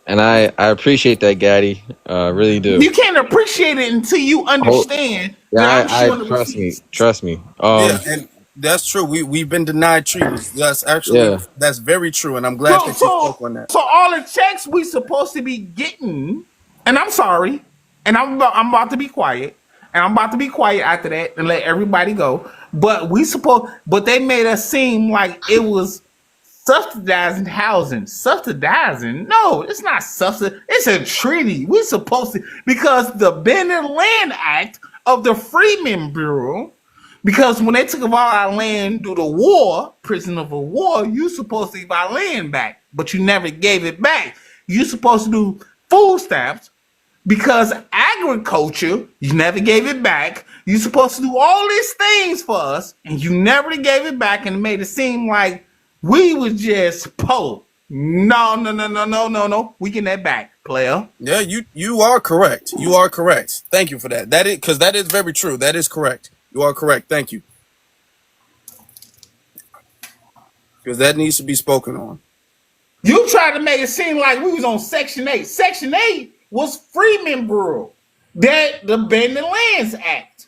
S8: And I appreciate that, Gaddy. Really do.
S6: You can't appreciate it until you understand that I'm
S8: I
S6: showing the
S8: trust me.
S6: receipts.
S8: Trust me.
S1: Yeah, and that's true. We've been denied treaties.
S8: Yeah.
S1: That's very true, and I'm glad that you spoke on that.
S6: So all the checks we supposed to be getting, and I'm sorry, and I'm about to be quiet, and I'm about to be quiet after that and let everybody go. But they made us seem like it was subsidizing housing. Subsidizing? No, it's not subsidizing. It's a treaty. We're supposed to, because the Bending Land Act of the Freedmen Bureau, because when they took all our land through the war, prisoner of war, you supposed to give our land back, but you never gave it back. You supposed to do food stamps, because agriculture, you never gave it back. You supposed to do all these things for us, and you never gave it back, and made it seem like we was just poor. No. We getting that back, player.
S1: Yeah, you are correct. You are correct. Thank you for that. Because that is very true. That is correct. You are correct. Thank you. Because that needs to be spoken on.
S6: You tried to make it seem like we was on Section 8. Section 8 was Freedmen Bureau. That the Bending Lands Act.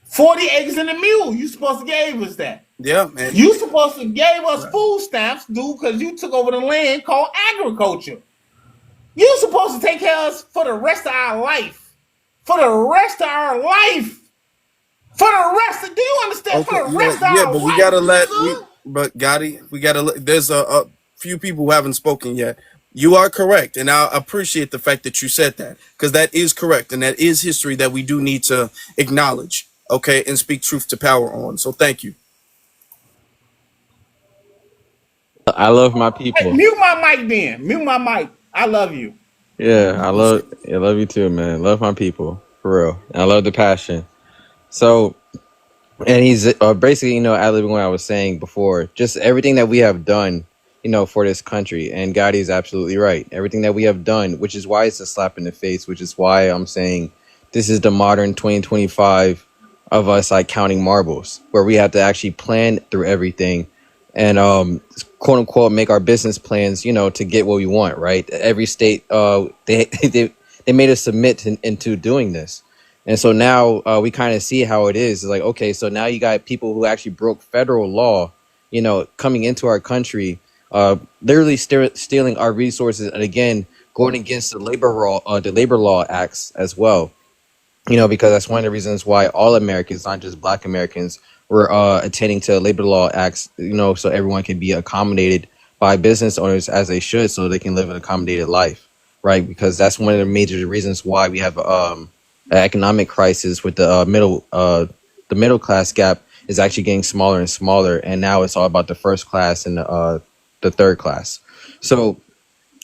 S6: 40 acres and a mule. You supposed to gave us that.
S1: Yeah, man.
S6: You supposed to gave us food stamps, dude, because you took over the land called agriculture. You supposed to take care of us for the rest of our life. For the rest of our life. For the rest of, do you understand?
S1: Okay,
S6: For the rest of our
S1: but
S6: life.
S1: we gotta but Gotti, we gotta let, there's a few people who haven't spoken yet. You are correct, and I appreciate the fact that you said that, because that is correct, and that is history that we do need to acknowledge, okay, and speak truth to power on. So thank you.
S8: I love my
S6: Hey,
S8: people.
S6: mute my mic then. Mute my mic. I love you.
S8: Yeah, I love you too, man. Love my people for real. And I love the passion. So, and he's basically, ad-libbing what I was saying before. Just everything that we have done, for this country. And Gotti is absolutely right. Everything that we have done, which is why it's a slap in the face, which is why I'm saying this is the modern 2025 of us like counting marbles, where we have to actually plan through everything and quote unquote make our business plans, to get what we want, right? Every state they made us submit into doing this. And so now we kind of see how it is. It's like, okay, so now you got people who actually broke federal law, coming into our country, literally stealing our resources, and again going against the labor law acts as well. Because that's one of the reasons why all Americans, not just Black Americans, were attending to labor law acts, so everyone can be accommodated by business owners as they should, so they can live an accommodated life, right? Because that's one of the major reasons why we have an economic crisis with the middle class gap is actually getting smaller and smaller, and now it's all about the first class and the third class. So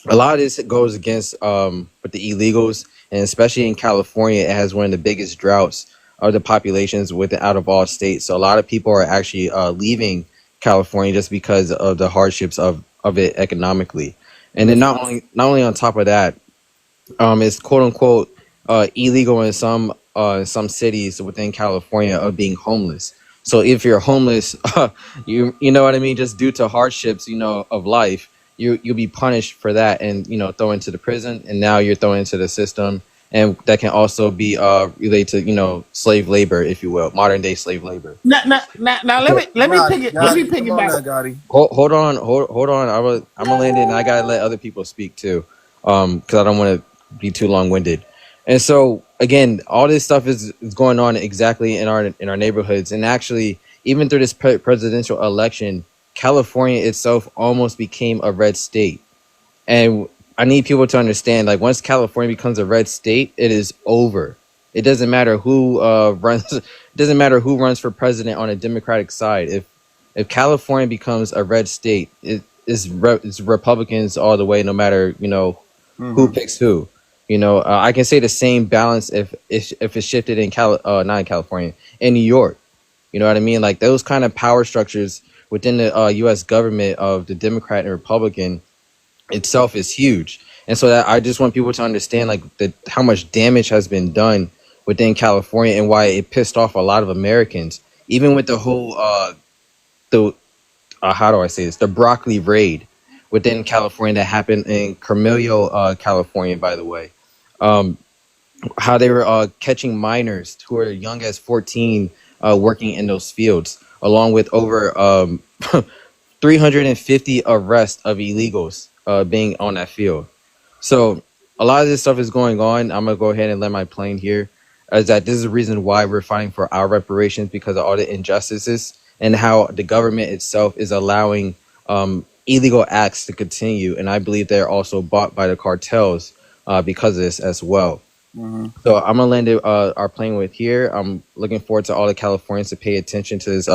S8: a lot of this goes against with the illegals, and especially in California, it has one of the biggest droughts of the populations out of all states. So a lot of people are actually leaving California just because of the hardships of it economically. And then not only on top of that, it's quote unquote illegal in some cities within California of being homeless. So if you're homeless, you know what I mean, just due to hardships, of life, you'll be punished for that and, thrown into the prison, and now you're thrown into the system. And that can also be related to, slave labor, if you will, modern day slave labor.
S6: Now let me pick it back.
S8: Hold on. I'm gonna land it, and I gotta let other people speak too, because I don't want to be too long winded. And so again, all this stuff is going on exactly in our neighborhoods, and actually, even through this presidential election, California itself almost became a red state. And I need people to understand, like, once California becomes a red state, it is over. It doesn't matter who runs. It doesn't matter who runs for president on a Democratic side. If California becomes a red state, it's it's Republicans all the way, no matter who
S1: Mm-hmm.
S8: picks who. I can say the same balance if it shifted in not in California, in New York. You know what I mean? Like those kind of power structures within the U.S. government of the Democrat and Republican itself is huge. And so that I just want people to understand like how much damage has been done within California and why it pissed off a lot of Americans, even with the whole the how do I say this, the broccoli raid within California that happened in Carmelo, California, by the way. Um, how they were catching minors who are young as 14 working in those fields, along with over 350 arrests of illegals being on that field. So a lot of this stuff is going on. I'm gonna go ahead and let my plane here. Is that this is the reason why we're fighting for our reparations, because of all the injustices and how the government itself is allowing illegal acts to continue. And I believe they're also bought by the cartels because of this as well.
S1: Mm-hmm.
S8: So I'm gonna land our plane with here. I'm looking forward to all the Californians to pay attention to this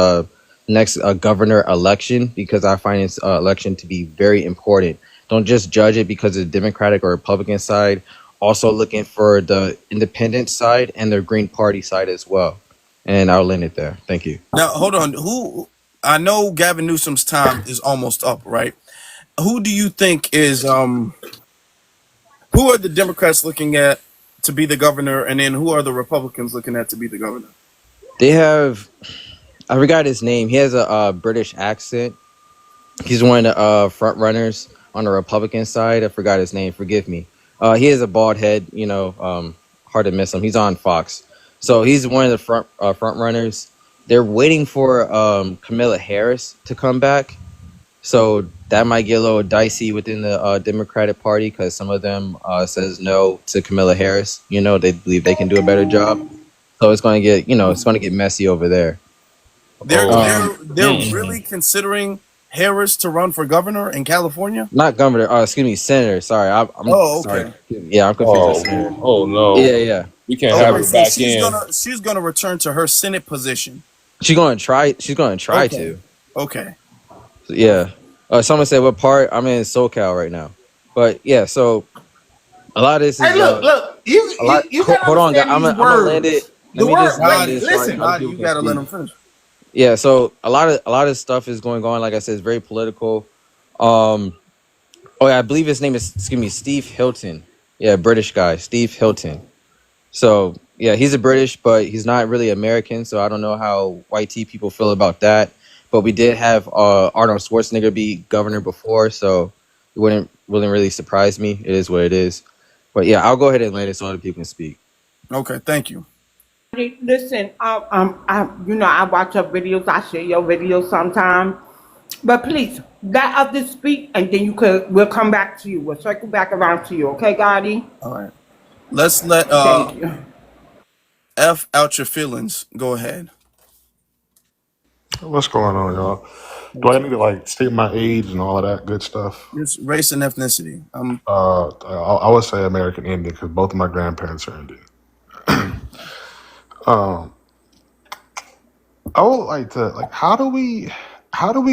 S8: next governor election, because I find this election to be very important. Don't just judge it because of the Democratic or Republican side. Also looking for the independent side and the Green Party side as well. And I'll end it there. Thank you.
S1: Now, hold on. I know Gavin Newsom's time is almost up, right? Who do you think is who are the Democrats looking at to be the governor, and then who are the Republicans looking at to be the governor?
S8: They have, I forgot his name. He has a British accent. He's one of the front runners on the Republican side. I forgot his name. Forgive me. He has a bald head. Hard to miss him. He's on Fox, so he's one of the front runners. They're waiting for Kamala Harris to come back, so that might get a little dicey within the Democratic Party, because some of them says no to Kamala Harris. They believe they can do a better job, so it's going to get messy over there.
S1: They're
S3: Oh.
S1: really considering Harris to run for governor in California.
S8: Not governor. Excuse me, senator. Sorry, I'm
S1: Oh, okay.
S8: sorry. Yeah, I'm confused with senator.
S3: Oh no.
S8: Yeah.
S3: We can't have
S1: Okay,
S3: her
S1: so
S3: back in.
S1: she's gonna return to her Senate position.
S8: She's going to try. She's going to try
S1: Okay.
S8: to.
S1: Okay.
S8: Yeah. Someone said what part? I'm in SoCal right now, but yeah. So a lot of this is
S6: Hey, look,
S8: a lot.
S6: you gotta
S8: Hold on, guys.
S6: understand
S8: I'm
S6: these
S8: gonna land
S6: words.
S8: it.
S6: The
S8: Let me just
S6: word,
S8: land
S6: wait,
S8: this.
S6: listen.
S8: Other
S1: God,
S8: people
S1: you
S8: can
S1: gotta let
S8: speak.
S1: him finish.
S8: Yeah. So a lot of stuff is going on. Like I said, it's very political. Oh yeah, I believe his name is Steve Hilton. Yeah, British guy, Steve Hilton. So yeah, he's a British, but he's not really American. So I don't know how white tea people feel about that. But we did have Arnold Schwarzenegger be governor before, so it wouldn't really surprise me. It is what it is. But yeah, I'll go ahead and land it so other people can speak.
S1: Okay, thank you.
S2: Listen, I watch your videos. I share your videos sometimes. But please, let others speak, and then we'll come back to you. We'll circle back around to you. Okay, Gotti?
S1: All right. Let's let
S2: Thank you.
S1: F out your feelings. Go ahead.
S7: What's going on, y'all? Do I need to like state my age and all of that good stuff?
S1: Just race and ethnicity.
S7: I would say American Indian because both of my grandparents are Indian. Um, I would like to how do we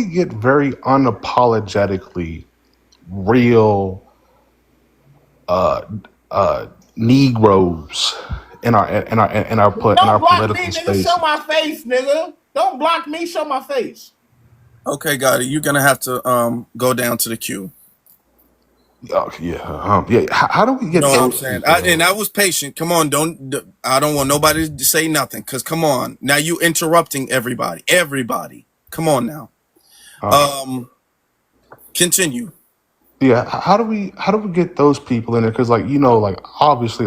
S7: get very unapologetically real Negroes in our
S6: Don't block me,
S7: political
S6: nigga.
S7: space?
S6: Show my face, nigga. Don't block me. Show my face.
S1: Okay, Gotti, you're gonna have to go down to the queue.
S7: Yeah. How do we
S1: You
S7: get
S1: know what I'm
S7: those
S1: saying?
S7: people?
S1: And I was patient. Come on, I don't want nobody to say nothing. Cause come on, now you interrupting everybody. Everybody, come on now. Continue.
S7: Yeah, how do we get those people in there? Because obviously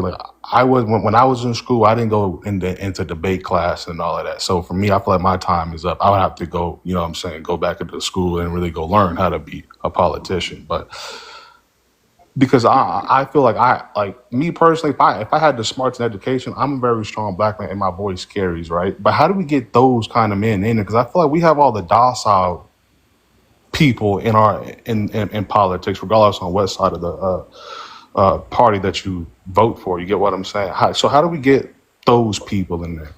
S7: I was when I was in school, I didn't go into debate class and all of that. So for me, I feel like my time is up. I would have to go, go back into school and really go learn how to be a politician. But because I feel like me personally, if I had the smarts and education, I'm a very strong black man and my voice carries, right? But how do we get those kind of men in there? Because I feel like we have all the docile people in politics, regardless on what side of the party that you vote for. You get what I'm saying? How do we get those people in there?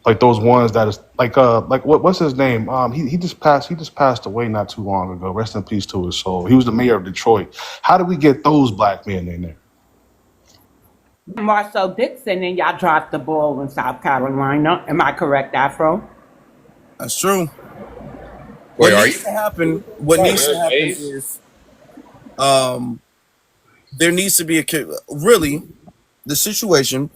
S9: like those ones that is like what's his name? He just passed away not too long ago. Rest in peace to his soul. He was the mayor of Detroit. How do we get those black men in there?
S2: Marcel Dixon, and y'all dropped the ball in South Carolina. Am I correct, Afro?
S1: That's true.
S3: Wait, are you?
S1: What
S3: Sorry,
S1: needs to
S3: there's
S1: happen
S3: Ace.
S1: is there needs to be really the situation.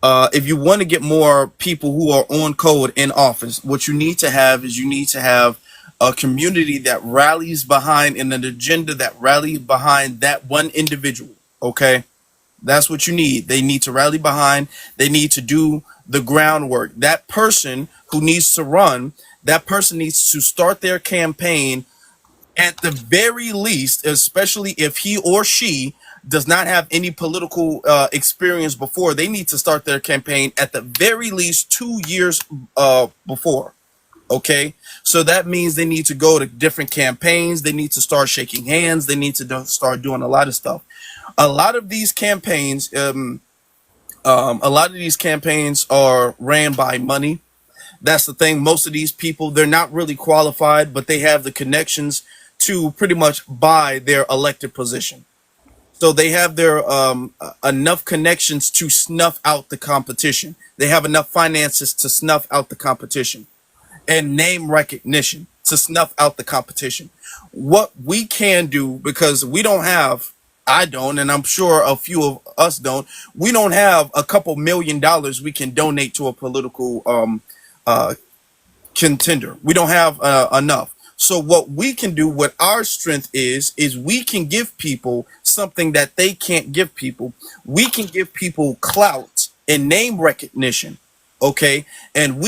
S1: If you want to get more people who are on code in office, what you need to have is you need to have a community that rallies behind and an agenda that rallies behind that one individual. Okay, that's what you need. They need to rally behind. They need to do the groundwork. That person who needs to run, that person needs to start their campaign at the very least, especially if he or she does not have any political experience before. They need to start their campaign at the very least 2 years before. Okay, so that means they need to go to different campaigns. They need to start shaking hands. They need to start doing a lot of stuff. A lot of these campaigns, are ran by money. That's the thing. Most of these people, they're not really qualified, but they have the connections to pretty much buy their elected position. So they have their enough connections to snuff out the competition. They have enough finances to snuff out the competition and name recognition to snuff out the competition. What we can do, because I don't, and I'm sure a few of us don't, we don't have a couple $1,000,000 we can donate to a political uh, contender. We don't have enough. So what we can do, what our strength is we can give people something that they can't give people. We can give people clout and name recognition. Okay. And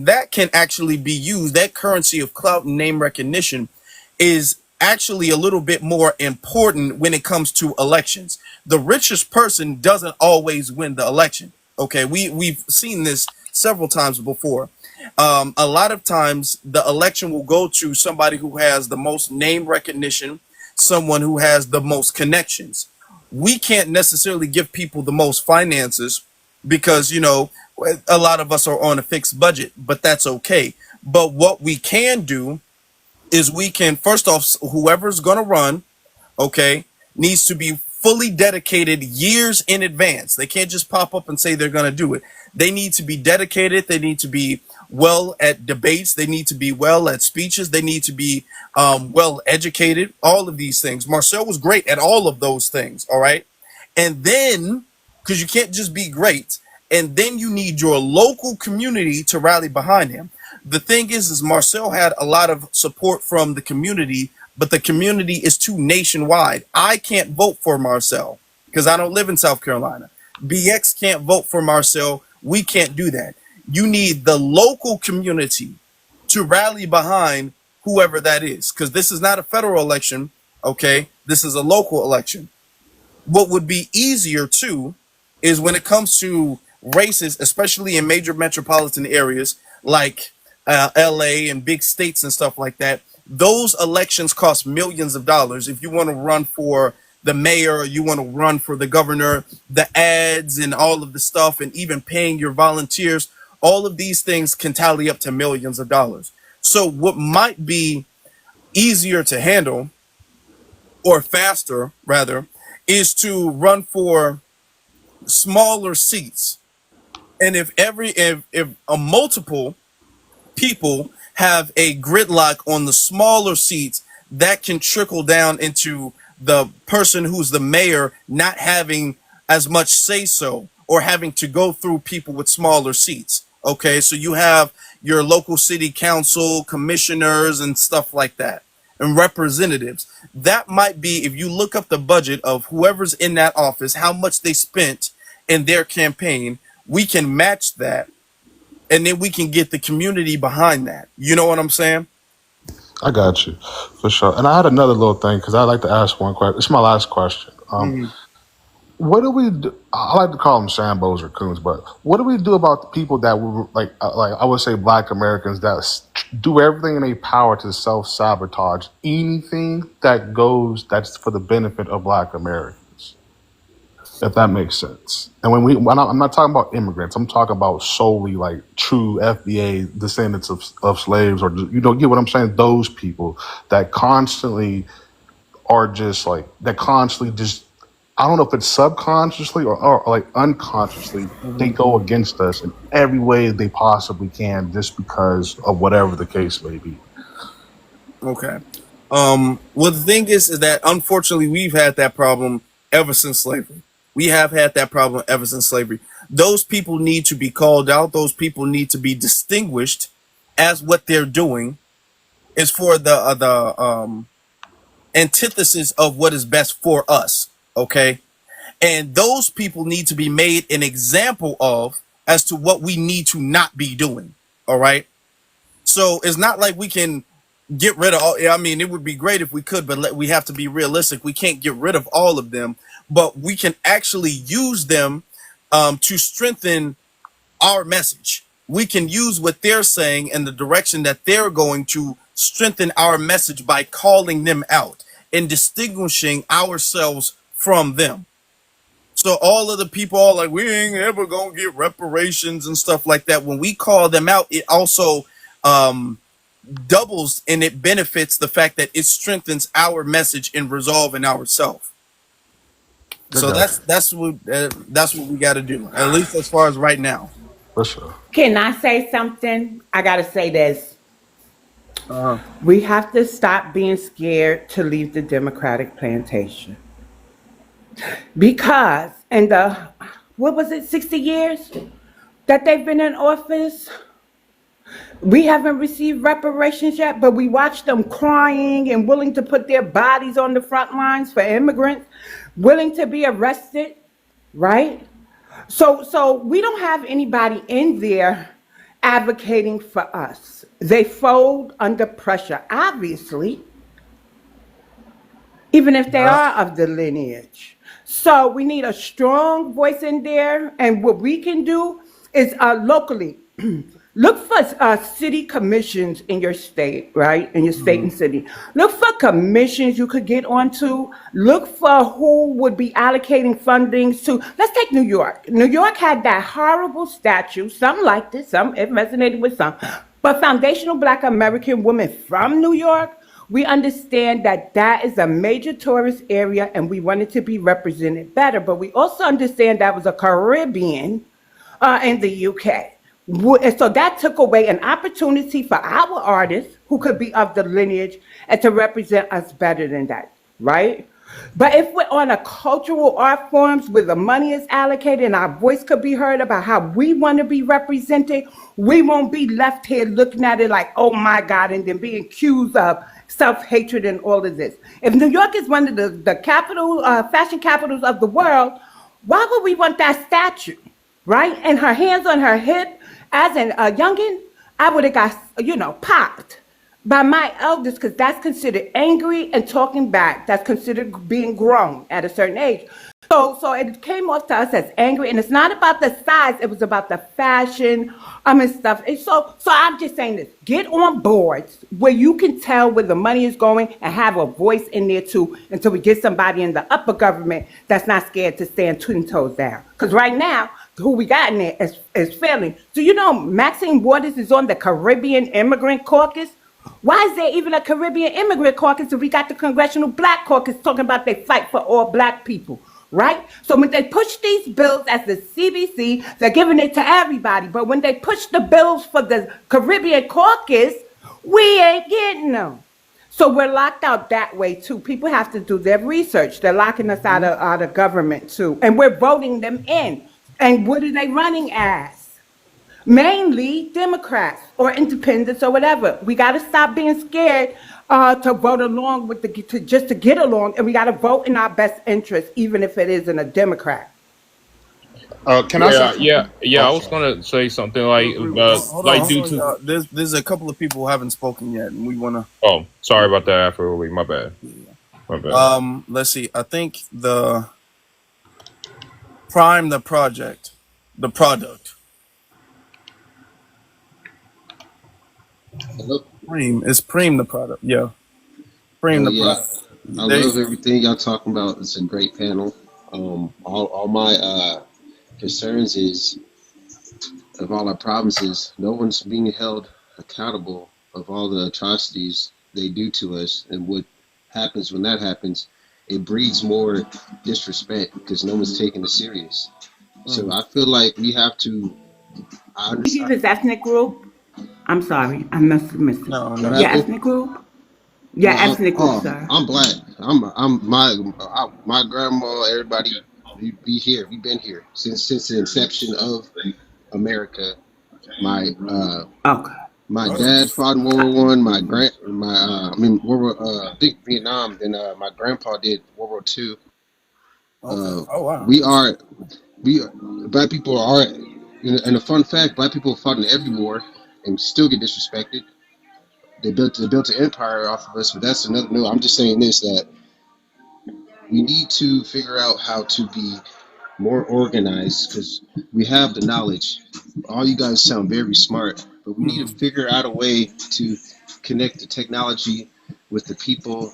S1: that can actually be used. That currency of clout and name recognition is actually a little bit more important when it comes to elections. The richest person doesn't always win the election. Okay. We've seen this several times before. A lot of times the election will go to somebody who has the most name recognition, someone who has the most connections. We can't necessarily give people the most finances because, a lot of us are on a fixed budget, but that's okay. But what we can do is we can, first off, whoever's going to run, okay, needs to be fully dedicated years in advance. They can't just pop up and say they're going to do it. They need to be dedicated. They need to be well at debates. They need to be well at speeches. They need to be well educated. All of these things. Marcel was great at all of those things. All right. And then, because you can't just be great, and then you need your local community to rally behind him. The thing is Marcel had a lot of support from the community, but the community is too nationwide. I can't vote for Marcel because I don't live in South Carolina. BX can't vote for Marcel. We can't do that. You need the local community to rally behind whoever that is, because this is not a federal election. Okay, this is a local election. What would be easier too is when it comes to races, especially in major metropolitan areas like LA and big states and stuff like that. Those elections cost millions of dollars. If you want to run for the mayor, or you want to run for the governor, the ads and all of the stuff, and even paying your volunteers, all of these things can tally up to millions of dollars. So what might be easier to handle, or faster rather, is to run for smaller seats. And if a multiple people have a gridlock on the smaller seats, that can trickle down into the person who's the mayor not having as much say so, or having to go through people with smaller seats. Okay, so you have your local city council commissioners and stuff like that, and representatives. That might be, if you look up the budget of whoever's in that office, how much they spent in their campaign, we can match that, and then we can get the community behind that. You know what I'm saying?
S9: I got you for sure. And I had another little thing because I like to ask one question. It's my last question. What do we do? I like to call them Sambos or Coons, but what do we do about the people that were like I would say Black Americans that do everything in their power to self-sabotage anything that's for the benefit of Black Americans? if that makes sense. And I'm not talking about immigrants. I'm talking about solely like true FBA descendants of slaves, or get what I'm saying? Those people that constantly are just like that constantly just. I don't know if it's subconsciously or like unconsciously, they go against us in every way they possibly can just because of whatever the case may be.
S1: Okay. Well, the thing is that unfortunately we've had that problem ever since slavery. We have had that problem ever since slavery. Those people need to be called out. Those people need to be distinguished as what they're doing is for the antithesis of what is best for us. Okay. And those people need to be made an example of as to what we need to not be doing. All right. So it's not like we can get rid of all. I mean, it would be great if we could, but we have to be realistic. We can't get rid of all of them, but we can actually use them to strengthen our message. We can use what they're saying and the direction that they're going to strengthen our message by calling them out and distinguishing ourselves from them. So all of the people are like, we ain't ever gonna get reparations and stuff like that. When we call them out, it also doubles and it benefits the fact that it strengthens our message in resolving ourselves. So that's what we got to do, at least as far as right now.
S9: For sure.
S2: Can I say something? I got to say this.
S1: Uh-huh.
S2: We have to stop being scared to leave the Democratic plantation. Because in the, what was it, 60 years that they've been in office, we haven't received reparations yet, but we watch them crying and willing to put their bodies on the front lines for immigrants, willing to be arrested, right? So we don't have anybody in there advocating for us. They fold under pressure, obviously, even if they are of the lineage. So we need a strong voice in there, and what we can do is locally look for city commissions in your state, right? In your state and city. Look for commissions you could get onto. Look for who would be allocating fundings to. Let's take New York. New York had that horrible statue. Some liked it, some it resonated with some. But foundational Black American women from New York, we understand that that is a major tourist area and we want it to be represented better. But we also understand that was a Caribbean in the UK. And so that took away an opportunity for our artists who could be of the lineage and to represent us better than that, right? But if we're on a cultural art forms where the money is allocated and our voice could be heard about how we want to be represented, we won't be left here looking at it like, oh my God, and then being accused of self-hatred and all of this. If New York is one of the capital, fashion capitals of the world, why would we want that statue, right? And her hands on her hip, as a youngin', I would have got, popped by my elders because that's considered angry and talking back. That's considered being grown at a certain age. So it came off to us as angry, and it's not about the size. It was about the fashion and stuff. And so I'm just saying this. Get on boards where you can tell where the money is going and have a voice in there too until we get somebody in the upper government that's not scared to stand 10 toes down. Because right now, who we got in there is failing. So Maxine Waters is on the Caribbean Immigrant Caucus. Why is there even a Caribbean Immigrant Caucus if we got the Congressional Black Caucus talking about they fight for all Black people, right? So when they push these bills as the CBC, they're giving it to everybody. But when they push the bills for the Caribbean Caucus, we ain't getting them. So we're locked out that way too. People have to do their research. They're locking us out of government too. And we're voting them in. And what are they running as? Mainly Democrats or independents or whatever. We got to stop being scared to vote along with just to get along, and we got to vote in our best interest, even if it isn't a Democrat.
S7: Can I say?
S3: Yeah. I was gonna say something due to.
S1: There's a couple of people who haven't spoken yet, and we want to.
S3: Oh, sorry about that. After my bad. My bad.
S1: Let's see. I think the Prime the product.
S10: Hello?
S1: Prime the product. Yeah. Prime the product.
S10: I love everything y'all talking about. It's a great panel. All my concerns is of all our provinces, no one's being held accountable of all the atrocities they do to us, and what happens when that happens. It breeds more disrespect because no one's taking it serious. So I feel like we have to. I
S2: Maybe
S10: understand
S2: this ethnic group. I'm sorry, I must have missed it.
S1: No,
S10: what
S1: no.
S2: Your
S10: happened.
S2: ethnic group? Your
S10: No,
S2: ethnic group, sir.
S10: I'm black. My grandma. Everybody, we be here. We've been here since the inception of America. My
S2: Okay.
S10: my dad fought in World War I. I mean World War I think Vietnam. Then my grandpa did World War II.
S1: Okay.
S10: Uh,
S1: Oh wow.
S10: we are we black people are. And a fun fact: black people fought in every war and still get disrespected. They built an empire off of us, but that's another. No, I'm just saying this, that we need to figure out how to be more organized because we have the knowledge. All you guys sound very smart, but we need to figure out a way to connect the technology with the people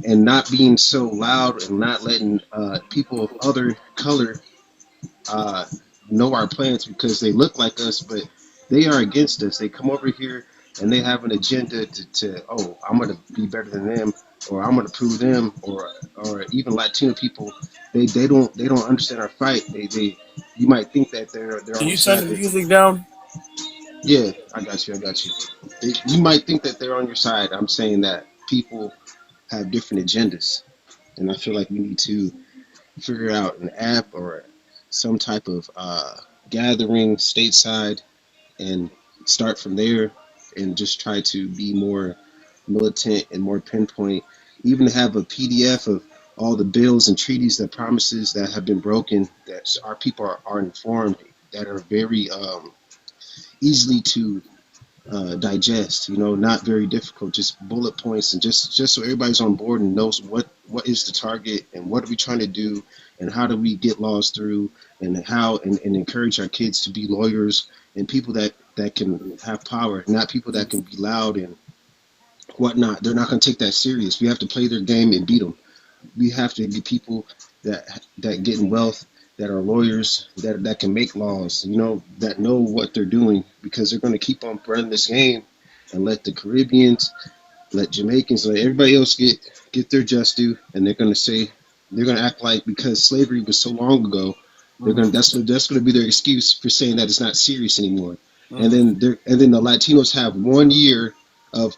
S10: and not being so loud and not letting people of other color uh, know our plans because they look like us, but they are against us. They come over here and they have an agenda to oh, I'm going to be better than them, or I'm going to prove them, or even Latino people. They don't understand our fight. They you might think that they're
S1: Can
S10: on your
S1: you turn
S10: side,
S1: the
S10: but
S1: music down?
S10: yeah, I got you. You might think that they're on your side. I'm saying that people have different agendas, and I feel like we need to figure out an app or some type of gathering stateside and start from there and just try to be more militant and more pinpoint. Even have a PDF of all the bills and treaties that promises that have been broken, that our people are informed, that are very easily to digest. Not very difficult, just bullet points, and just so everybody's on board and knows what is the target and what are we trying to do and how do we get laws through and how and encourage our kids to be lawyers and people that can have power, not people that can be loud and whatnot. They're not going to take that serious. We have to play their game and beat them. We have to be people that get in wealth, that are lawyers, that can make laws, that know what they're doing, because they're going to keep on running this game and let the Caribbeans, let Jamaicans, let everybody else get their just due, and they're going to act like because slavery was so long ago, that's going to be their excuse for saying that it's not serious anymore. And then the Latinos have 1 year of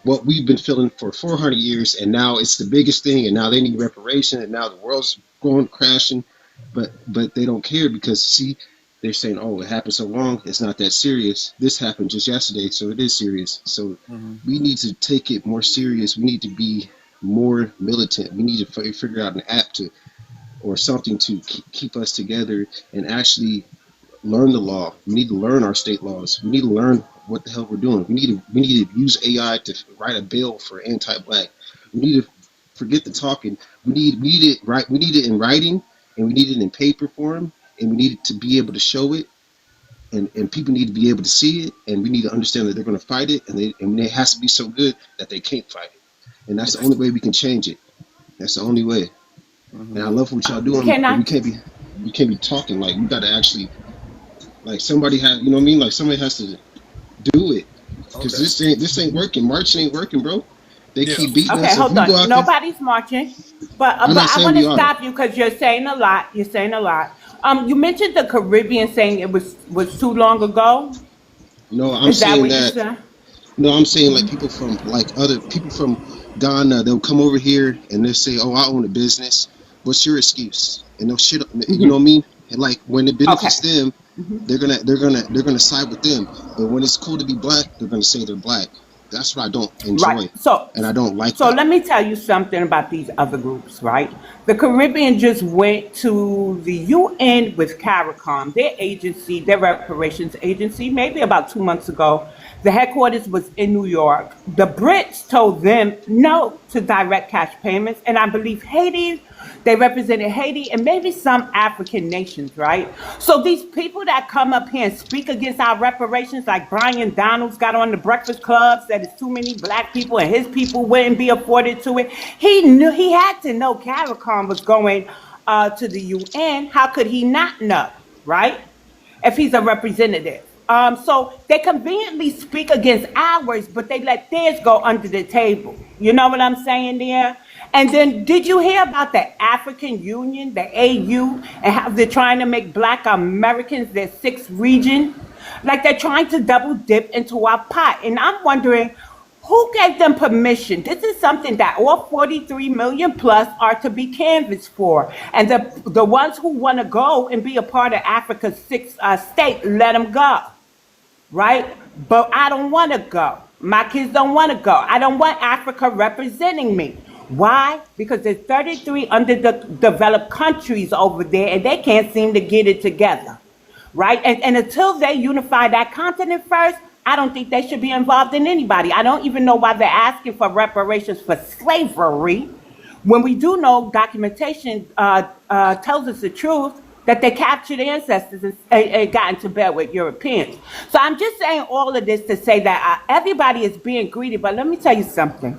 S10: what we've been feeling for 400 years, and now it's the biggest thing, and now they need reparation, and now the world's going crashing, but they don't care because see, they're saying, oh, it happened so long, it's not that serious. This happened just yesterday, so it is serious. So we need to take it more serious. We need to be more militant. We need to figure out an app or something to keep us together and actually learn the law. We need to learn our state laws. We need to learn what the hell we're doing. We need to use AI to write a bill for anti-black. We need to forget the talking. We need it right. We need it in writing, and we need it in paper form, and we need it to be able to show it, and people need to be able to see it, and we need to understand that they're going to fight it, and it has to be so good that they can't fight it, and that's the only way we can change it. That's the only way. And I love what y'all doing,
S2: Can
S10: but
S2: I?
S10: we can't be talking. Like, we got to actually, like, somebody has, you know what I mean? Like, somebody has to do it, because
S1: Okay.
S10: this ain't working. March ain't working, bro. They
S1: Yeah.
S10: keep beating
S2: Okay,
S10: us. If
S2: hold
S10: we go
S2: on.
S10: out there,
S2: Nobody's marching, but
S10: I'm not
S2: I
S10: saying
S2: want
S10: we
S2: to
S10: are.
S2: stop you because you're saying a lot. You're saying a lot. You mentioned the Caribbean saying it was too long ago.
S10: No, I'm
S2: Is that
S10: saying
S2: what you
S10: that.
S2: said?
S10: No, I'm saying like people from like other people from Ghana. They'll come over here and they'll say, "Oh, I own a business. What's your excuse?" And they'll shit. You know what I mean? And like when it
S2: Okay.
S10: benefits them, they're gonna side with them. But when it's cool to be black, they're gonna say they're black. That's what I don't
S2: Right.
S10: enjoy,
S2: So,
S10: and I don't like
S2: so
S10: that.
S2: let me tell you something about these other groups, right? The Caribbean just went to the UN with CARICOM, their agency, their reparations agency, maybe about 2 months ago. The headquarters was in New York. The Brits told them no to direct cash payments, and I believe Haiti, they represented Haiti and maybe some African nations, right? So these people that come up here and speak against our reparations, like Brian Donalds got on the Breakfast Club, said it's too many black people and his people wouldn't be afforded to it. He knew he had to know CARICOM was going to the UN, how could he not know, right? If he's a representative. So they conveniently speak against ours, but they let theirs go under the table. You know what I'm saying there? And then did you hear about the African Union, the AU, and how they're trying to make Black Americans their sixth region? Like they're trying to double dip into our pot. And I'm wondering, who gave them permission? This is something that all 43 million plus are to be canvassed for. And the ones who want to go and be a part of Africa's sixth state, let them go, right? But I don't want to go. My kids don't want to go. I don't want Africa representing me. Why? Because there's 33 underdeveloped countries over there, and they can't seem to get it together, right? And until they unify that continent first, I don't think they should be involved in anybody. I don't even know why they're asking for reparations for slavery, when we do know documentation tells us the truth that they captured ancestors and got into bed with Europeans. So I'm just saying all of this to say that everybody is being greedy, but let me tell you something.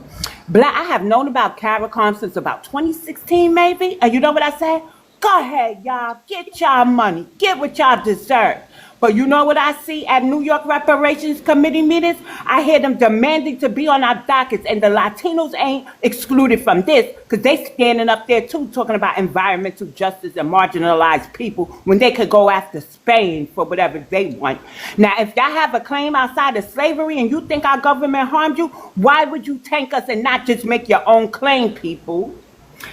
S2: I have known about CARICOM since about 2016 maybe, and you know what I said? Go ahead, y'all, get y'all money, get what y'all deserve. But you know what I see at New York Reparations Committee meetings? I hear them demanding to be on our dockets, and the Latinos ain't excluded from this because they standing up there too talking about environmental justice and marginalized people when they could go after Spain for whatever they want. Now, if y'all have a claim outside of slavery and you think our government harmed you, why would you tank us and not just make your own claim, people?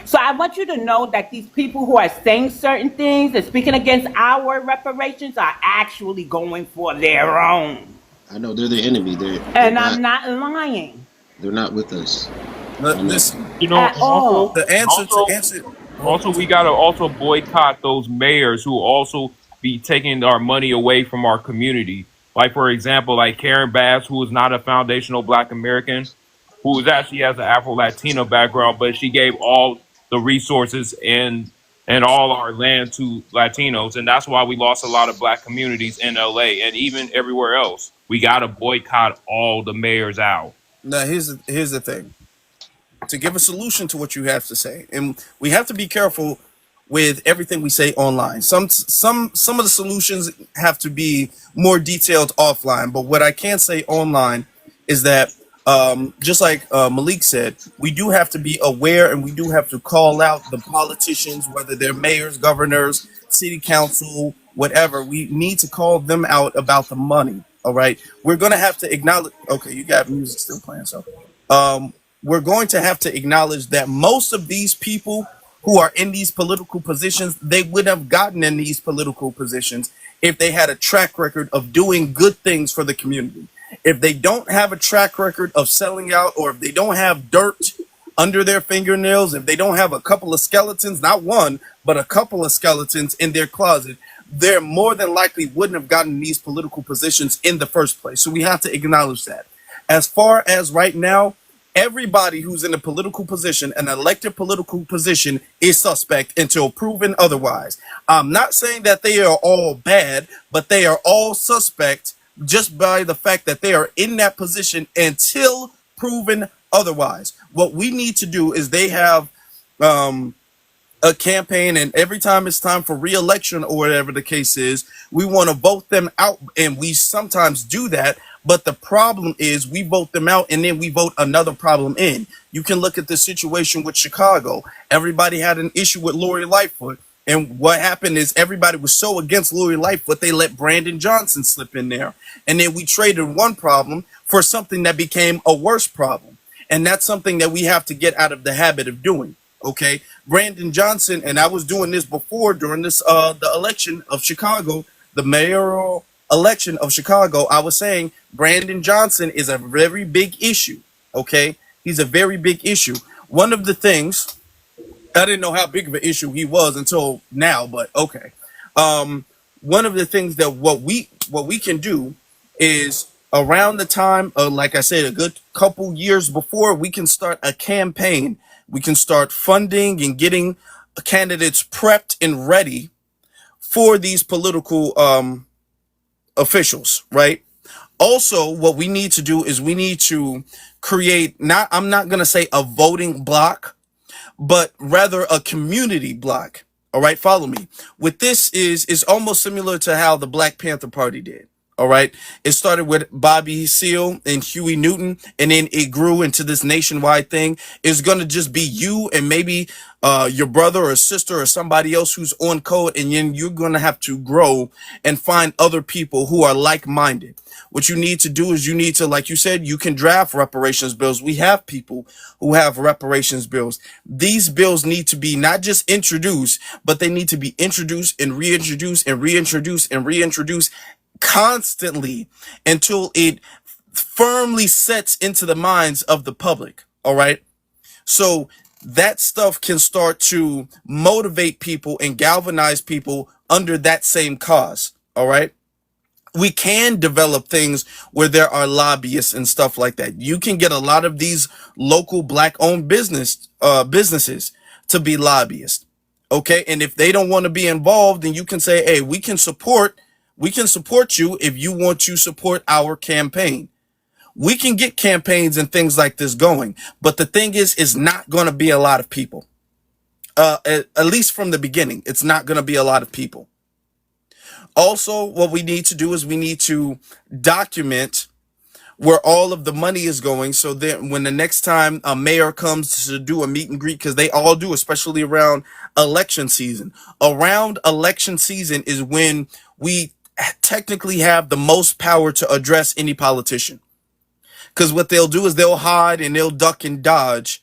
S2: So I want you to know that these people who are saying certain things and speaking against our reparations are actually going for their own.
S10: I know they're the enemy.
S2: And I'm not lying.
S10: They're not with us on that.
S1: Listen,
S3: You know,
S2: At all.
S1: the answer to answer.
S3: also we gotta also boycott those mayors who also be taking our money away from our community. Like for example, like Karen Bass, who is not a foundational Black American, who is actually has an Afro Latino background, but she gave all the resources and all our land to Latinos, and that's why we lost a lot of Black communities in LA and even everywhere else. We gotta boycott all the mayors out.
S1: Now here's the thing. To give a solution to what you have to say, and we have to be careful with everything we say online. Some of the solutions have to be more detailed offline, but what I can say online is that just like Malik said, we do have to be aware and we do have to call out the politicians, whether they're mayors, governors, city council, whatever. We need to call them out about the money. All right, we're gonna have to acknowledge. Okay, you got music still playing, so we're going to have to acknowledge that most of these people who are in these political positions, they would have gotten in these political positions if they had a track record of doing good things for the community. If they don't have a track record of selling out, or if they don't have dirt under their fingernails, if they don't have a couple of skeletons, not one, but a couple of skeletons in their closet, they're more than likely wouldn't have gotten these political positions in the first place. So we have to acknowledge that. As far as right now, everybody who's in a political position, an elected political position, is suspect until proven otherwise. I'm not saying that they are all bad, but they are all suspect just by the fact that they are in that position until proven otherwise. What we need to do is they have a campaign, and every time it's time for re-election or whatever the case is, we want to vote them out, and we sometimes do that. But the problem is we vote them out and then we vote another problem in. You can look at the situation with Chicago. Everybody had an issue with Lori Lightfoot. And what happened is everybody was so against Lori Lightfoot, they let Brandon Johnson slip in there. And then we traded one problem for something that became a worse problem. And that's something that we have to get out of the habit of doing. Okay, Brandon Johnson, and I was doing this before during this the election of Chicago, the mayoral election of Chicago. I was saying Brandon Johnson is a very big issue. Okay, he's a very big issue. One of the things, I didn't know how big of an issue he was until now, but okay. One of the things that what we can do is around the time, like I said, a good couple years before, we can start a campaign. We can start funding and getting candidates prepped and ready for these political officials, right? Also, what we need to do is we need to create, I'm not going to say a voting block, but rather a community block. All right, follow me. With this is almost similar to how the Black Panther Party did. All right, it started with Bobby Seale and Huey Newton, and then it grew into this nationwide thing. It's gonna just be you and maybe your brother or sister or somebody else who's on code, and then you're gonna have to grow and find other people who are like-minded. What you need to do is you need to, like you said, you can draft reparations bills. We have people who have reparations bills. These bills need to be not just introduced, but they need to be introduced and reintroduced and reintroduced and reintroduced constantly until it firmly sets into the minds of the public. All right. So that stuff can start to motivate people and galvanize people under that same cause. All right. We can develop things where there are lobbyists and stuff like that. You can get a lot of these local black owned businesses to be lobbyists. Okay. And if they don't want to be involved, then you can say, hey, we can support you if you want to support our campaign. We can get campaigns and things like this going. But the thing is not going to be a lot of people. At least from the beginning, it's not going to be a lot of people. Also, what we need to do is we need to document where all of the money is going, so that when the next time a mayor comes to do a meet and greet, because they all do, especially around election season. Around election season is when we technically have the most power to address any politician. Because what they'll do is they'll hide and they'll duck and dodge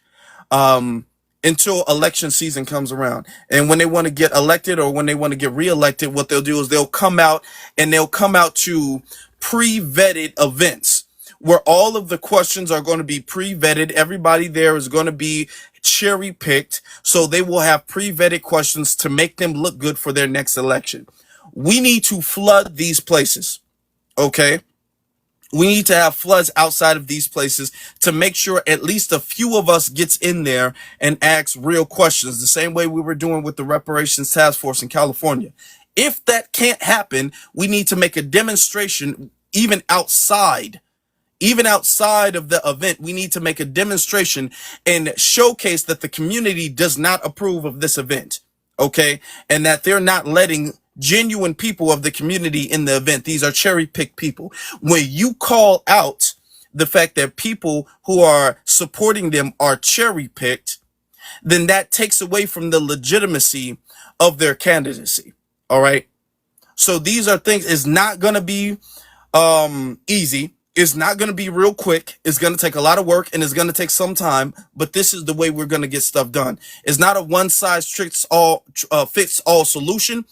S1: until election season comes around. And when they want to get elected or when they want to get reelected, what they'll do is they'll come out to pre-vetted events where all of the questions are going to be pre-vetted. Everybody there is going to be cherry picked. So they will have pre-vetted questions to make them look good for their next election. We need to flood these places. Okay. We need to have floods outside of these places to make sure at least a few of us gets in there and asks real questions, the same way we were doing with the Reparations Task Force in California. If that can't happen, we need to make a demonstration even outside of the event. We need to make a demonstration and showcase that the community does not approve of this event. Okay. And that they're not letting genuine people of the community in the event. These are cherry picked people. When you call out the fact that people who are supporting them are cherry picked, then that takes away from the legitimacy of their candidacy. All right. So these are things. It's not going to be easy. It's not going to be real quick. It's going to take a lot of work and it's going to take some time, but this is the way we're going to get stuff done. It's not a one size fits all solution,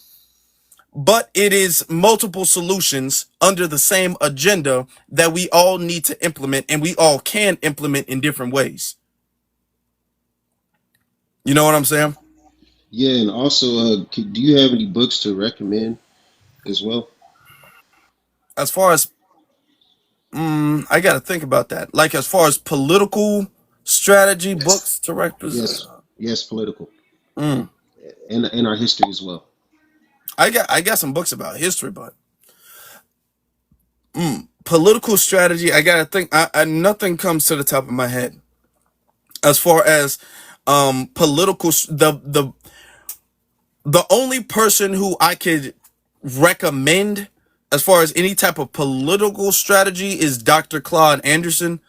S1: but it is multiple solutions under the same agenda that we all need to implement, and we all can implement in different ways. You know what I'm saying?
S10: Yeah, and also, do you have any books to recommend as well?
S1: As far as, I got to think about that. Like as far as political strategy
S10: Yes,
S1: books to represent.
S10: yes, political,
S1: Mm.
S10: and our history as well.
S1: I got some books about history, but political strategy, I got to think. Nothing comes to the top of my head as far as political. The only person who I could recommend as far as any type of political strategy is Dr. Claude Anderson.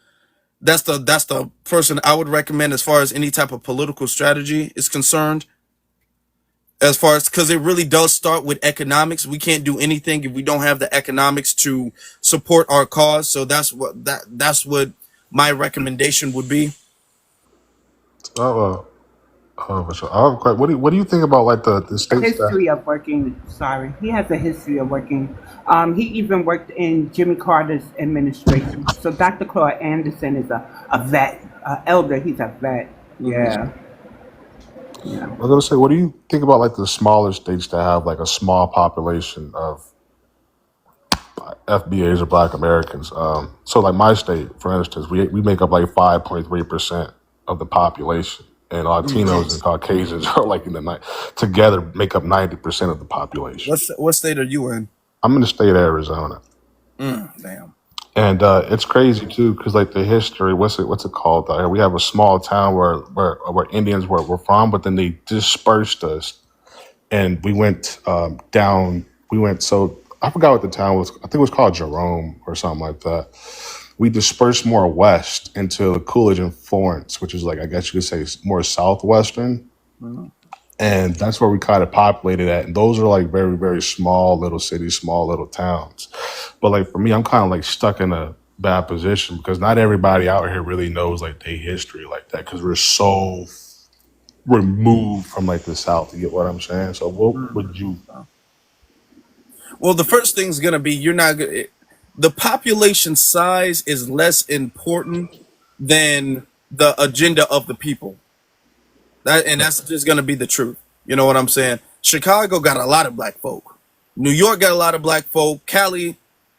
S1: That's the person I would recommend as far as any type of political strategy is concerned. As far as, because it really does start with economics. We can't do anything if we don't have the economics to support our cause. So that's what my recommendation would be.
S9: Oh, for sure. I have a question. What do you think about like the states that?
S2: History of working. Sorry, he has a history of working. He even worked in Jimmy Carter's administration. So Dr. Claude Anderson is a vet, elder. He's a vet. Yeah,
S9: I
S2: yeah.
S9: was gonna say, what do you think about like the smaller states that have like a small population of FBAs or Black Americans? So like my state, for instance, we make up like 5.3% of the population, and Latinos and Caucasians are like in the night together make up 90% of the population.
S1: What state are you in?
S9: I'm in the state of Arizona,
S1: Damn.
S9: and it's crazy too because like the history, what's it called? We have a small town where Indians were from, but then they dispersed us and we went down. We went, so I forgot what the town was. I think it was called Jerome or something like that. We dispersed more west into Coolidge and Florence, which is like, I guess you could say, more southwestern,
S1: Mhm.
S9: and that's where we kind of populated at. And those are like very, very small little cities, small little towns. But like for me, I'm kind of like stuck in a bad position because not everybody out here really knows like their history like that because we're so removed from like the South. You get what I'm saying? So what would you?
S1: Well, the first thing's gonna be you're not gonna. The population size is less important than the agenda of the people. That's just gonna be the truth. You know what I'm saying? Chicago got a lot of black folk. New York got a lot of black folk. Cali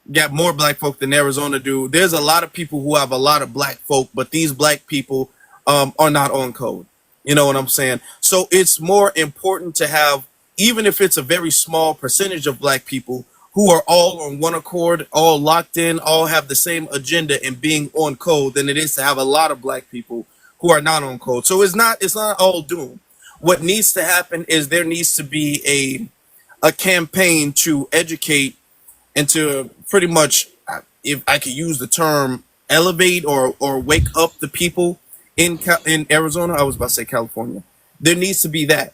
S1: got more black folk than Arizona do. There's a lot of people who have a lot of black folk, but these black people are not on code. You know what I'm saying? So it's more important to have, even if it's a very small percentage of black people who are all on one accord, all locked in, all have the same agenda and being on code, than it is to have a lot of black people who are not on code. So it's not all doom. What needs to happen is there needs to be a campaign to educate and to pretty much, if I could use the term, elevate or wake up the people in Arizona. I was about to say California. There needs to be that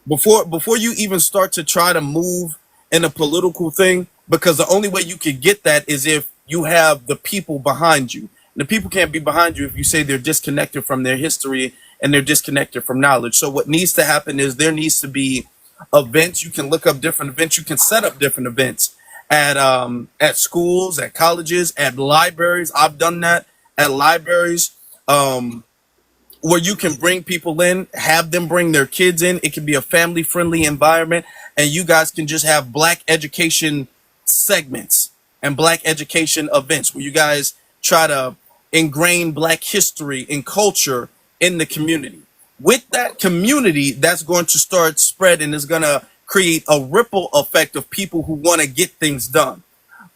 S1: before you even start to try to move in a political thing, because the only way you could get that is if you have the people behind you. And the people can't be behind you if you say they're disconnected from their history and they're disconnected from knowledge. So what needs to happen is there needs to be events. You can look up different events. You can set up different events at schools, at colleges, at libraries. I've done that at libraries. Where you can bring people in, have them bring their kids in. It can be a family friendly environment, and you guys can just have black education segments and black education events where you guys try to ingrain black history and culture in the community. With that community, that's going to start spread and is going to create a ripple effect of people who want to get things done.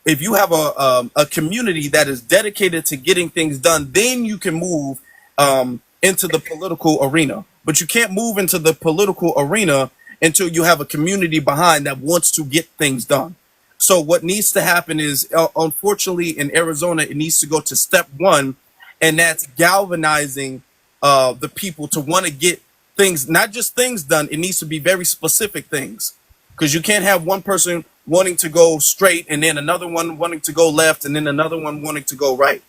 S1: If you have a community that is dedicated to getting things done, then you can move into the political arena. But you can't move into the political arena until you have a community behind that wants to get things done. So what needs to happen is, unfortunately, in Arizona, it needs to go to step one, and that's galvanizing the people to want to get things, not just things done. It needs to be very specific things, because you can't have one person wanting to go straight and then another one wanting to go left and then another one wanting to go right.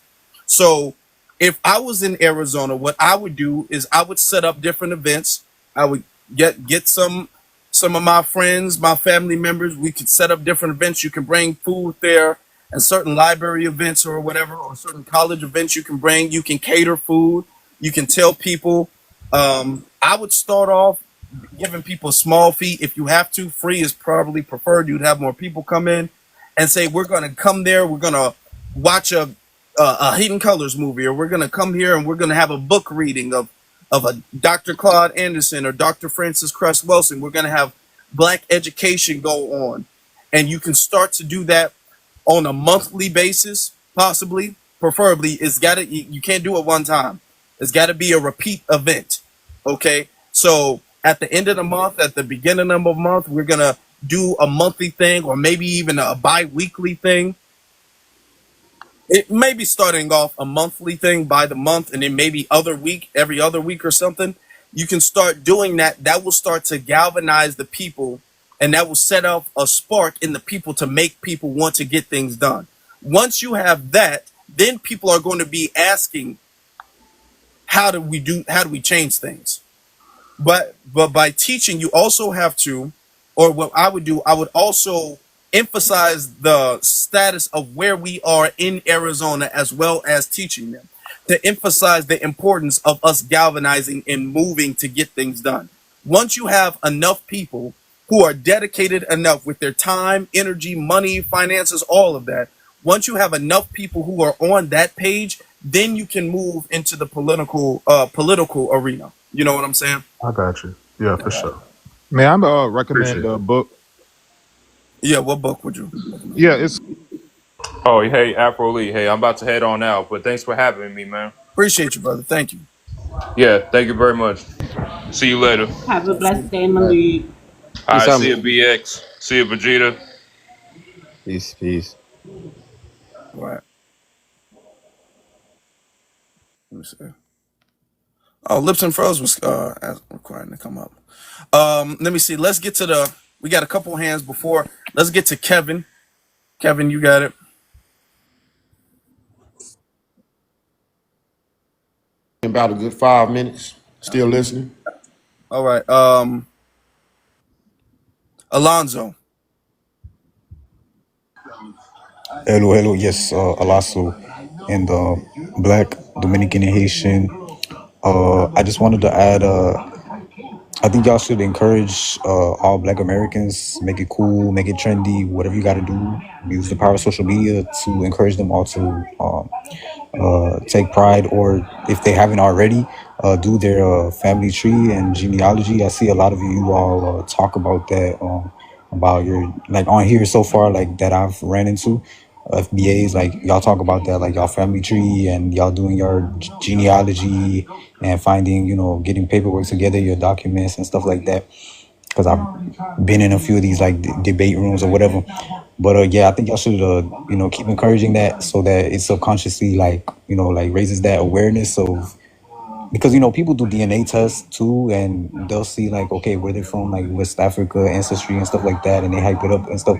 S1: So if I was in Arizona, what I would do is I would set up different events. I would get some of my friends, my family members. We could set up different events. You can bring food there, and certain library events or whatever, or certain college events you can bring. You can cater food. You can tell people. I would start off giving people a small fee. If you have to, free is probably preferred. You'd have more people come in and say, we're going to come there. We're going to watch a Hidden Colors movie, or we're going to come here and we're going to have a book reading of a Dr. Claude Anderson or Dr. Francis Cress Wilson. We're going to have black education go on. And you can start to do that on a monthly basis, possibly, preferably. You can't do it one time. It's got to be a repeat event. Okay. So at the end of the month, at the beginning of the month, we're going to do a monthly thing, or maybe even a bi-weekly thing. It may be starting off a monthly thing by the month, and then maybe every other week or something. You can start doing that. That will start to galvanize the people, and that will set up a spark in the people to make people want to get things done. Once you have that, then people are going to be asking, how do we change things? But by teaching, you also have to, or what I would do, I would also emphasize the status of where we are in Arizona, as well as teaching them to emphasize the importance of us galvanizing and moving to get things done. Once you have enough people who are dedicated enough with their time, energy, money, finances, all of that, once you have enough people who are on that page, then you can move into the political arena. You know what I'm saying?
S9: I got you. Yeah, for sure.
S7: May I recommend
S9: Appreciate
S7: a
S9: it.
S7: book?
S1: Yeah, what book would you recommend?
S7: Yeah, it's
S3: Oh, hey, Afro Lee. Hey, I'm about to head on out, but thanks for having me, man.
S1: Appreciate you, brother. Thank you.
S3: Yeah, thank you very much. See you later.
S2: Have a blessed day,
S1: All right.
S2: Malik.
S3: All
S8: Peace
S3: right,
S8: out,
S3: see you,
S8: man.
S3: BX. See you, Vegeta.
S8: Peace, peace.
S1: All right. Let me see. Oh, Lips and Froze was requiring to come up. Let me see. Let's get to the. We got a couple hands before. Let's get to Kevin. Kevin, you got it.
S11: In about a good 5 minutes. Still listening.
S1: All right. Alonzo.
S12: Hello, hello. Yes, Alasso and Black, Dominican, and Haitian. I just wanted to add. I think y'all should encourage all Black Americans. Make it cool, make it trendy. Whatever you got to do, use the power of social media to encourage them all to take pride, or if they haven't already, do their family tree and genealogy. I see a lot of you all talk about that, about your, like, on here so far, like that I've ran into FBAs, like y'all talk about that, like y'all family tree and y'all doing your genealogy and finding, getting paperwork together, your documents and stuff like that, because I've been in a few of these like debate rooms or whatever. But yeah, I think y'all should keep encouraging that, so that it subconsciously, like, like raises that awareness of, because people do DNA tests too, and they'll see like, okay, where they're from, like West Africa ancestry and stuff like that, and they hype it up and stuff.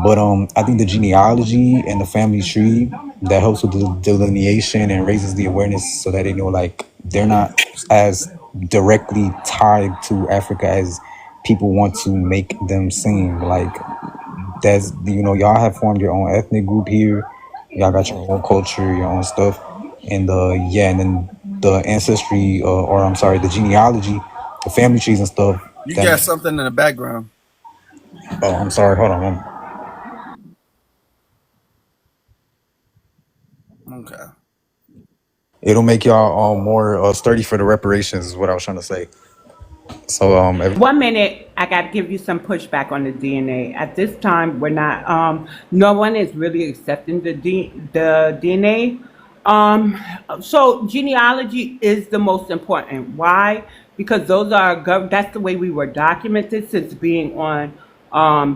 S12: But I think the genealogy and the family tree, that helps with the delineation and raises the awareness, so that they know, like, they're not as directly tied to Africa as people want to make them seem. Like, that's, y'all have formed your own ethnic group here, y'all got your own culture, your own stuff. And yeah, and then the ancestry, or I'm sorry, the genealogy, the family trees and stuff.
S1: You got
S12: That,
S1: something in the background.
S12: oh, I'm sorry, hold on.
S1: Okay.
S12: It'll make y'all more sturdy for the reparations, is what I was trying to say. So
S2: 1 minute, I got to give you some pushback on the DNA. At this time, we're not. No one is really accepting the DNA. So genealogy is the most important. Why? Because those are that's the way we were documented since being on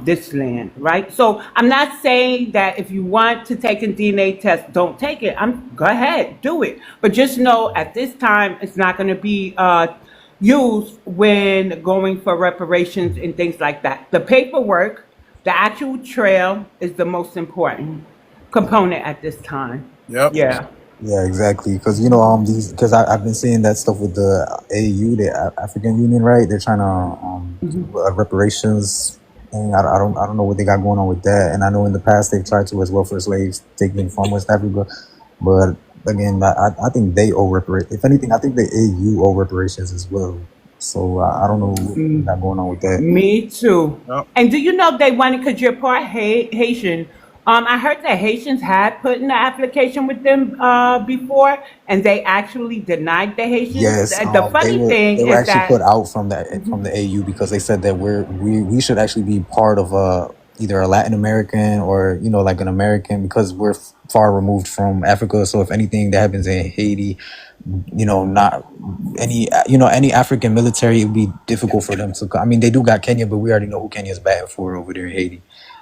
S2: this land, right? So I'm not saying that if you want to take a DNA test, don't take it. Go ahead, do it. But just know at this time, it's not going to be used when going for reparations and things like that. The paperwork, the actual trail, is the most important component at this time.
S1: Yep.
S2: Yeah.
S12: yeah, exactly. Because because I've been seeing that stuff with the AU, the African Union, right? They're trying to
S2: Mhm.
S12: do reparations. And I don't know what they got going on with that. And I know in the past they've tried to as well for slaves taken from West Africa. But again, I think they owe reparations. If anything, I think the AU owe reparations as well. So I don't know what they got going on with that.
S2: Me too.
S1: Yep.
S2: And do you know they wanted, because you're part Haitian? I heard that Haitians had put in the application with them before, and they actually denied the Haitians.
S12: Yes,
S2: The
S12: they
S2: funny thing
S12: were
S2: is
S12: actually put
S2: that
S12: out from the AU, because they said that we should actually be part of either a Latin American or like an American, because we're far removed from Africa. So if anything that happens in Haiti, not any African military, it would be difficult for them to. I mean, they do got Kenya, but we already know who Kenya's batting for over there in Haiti.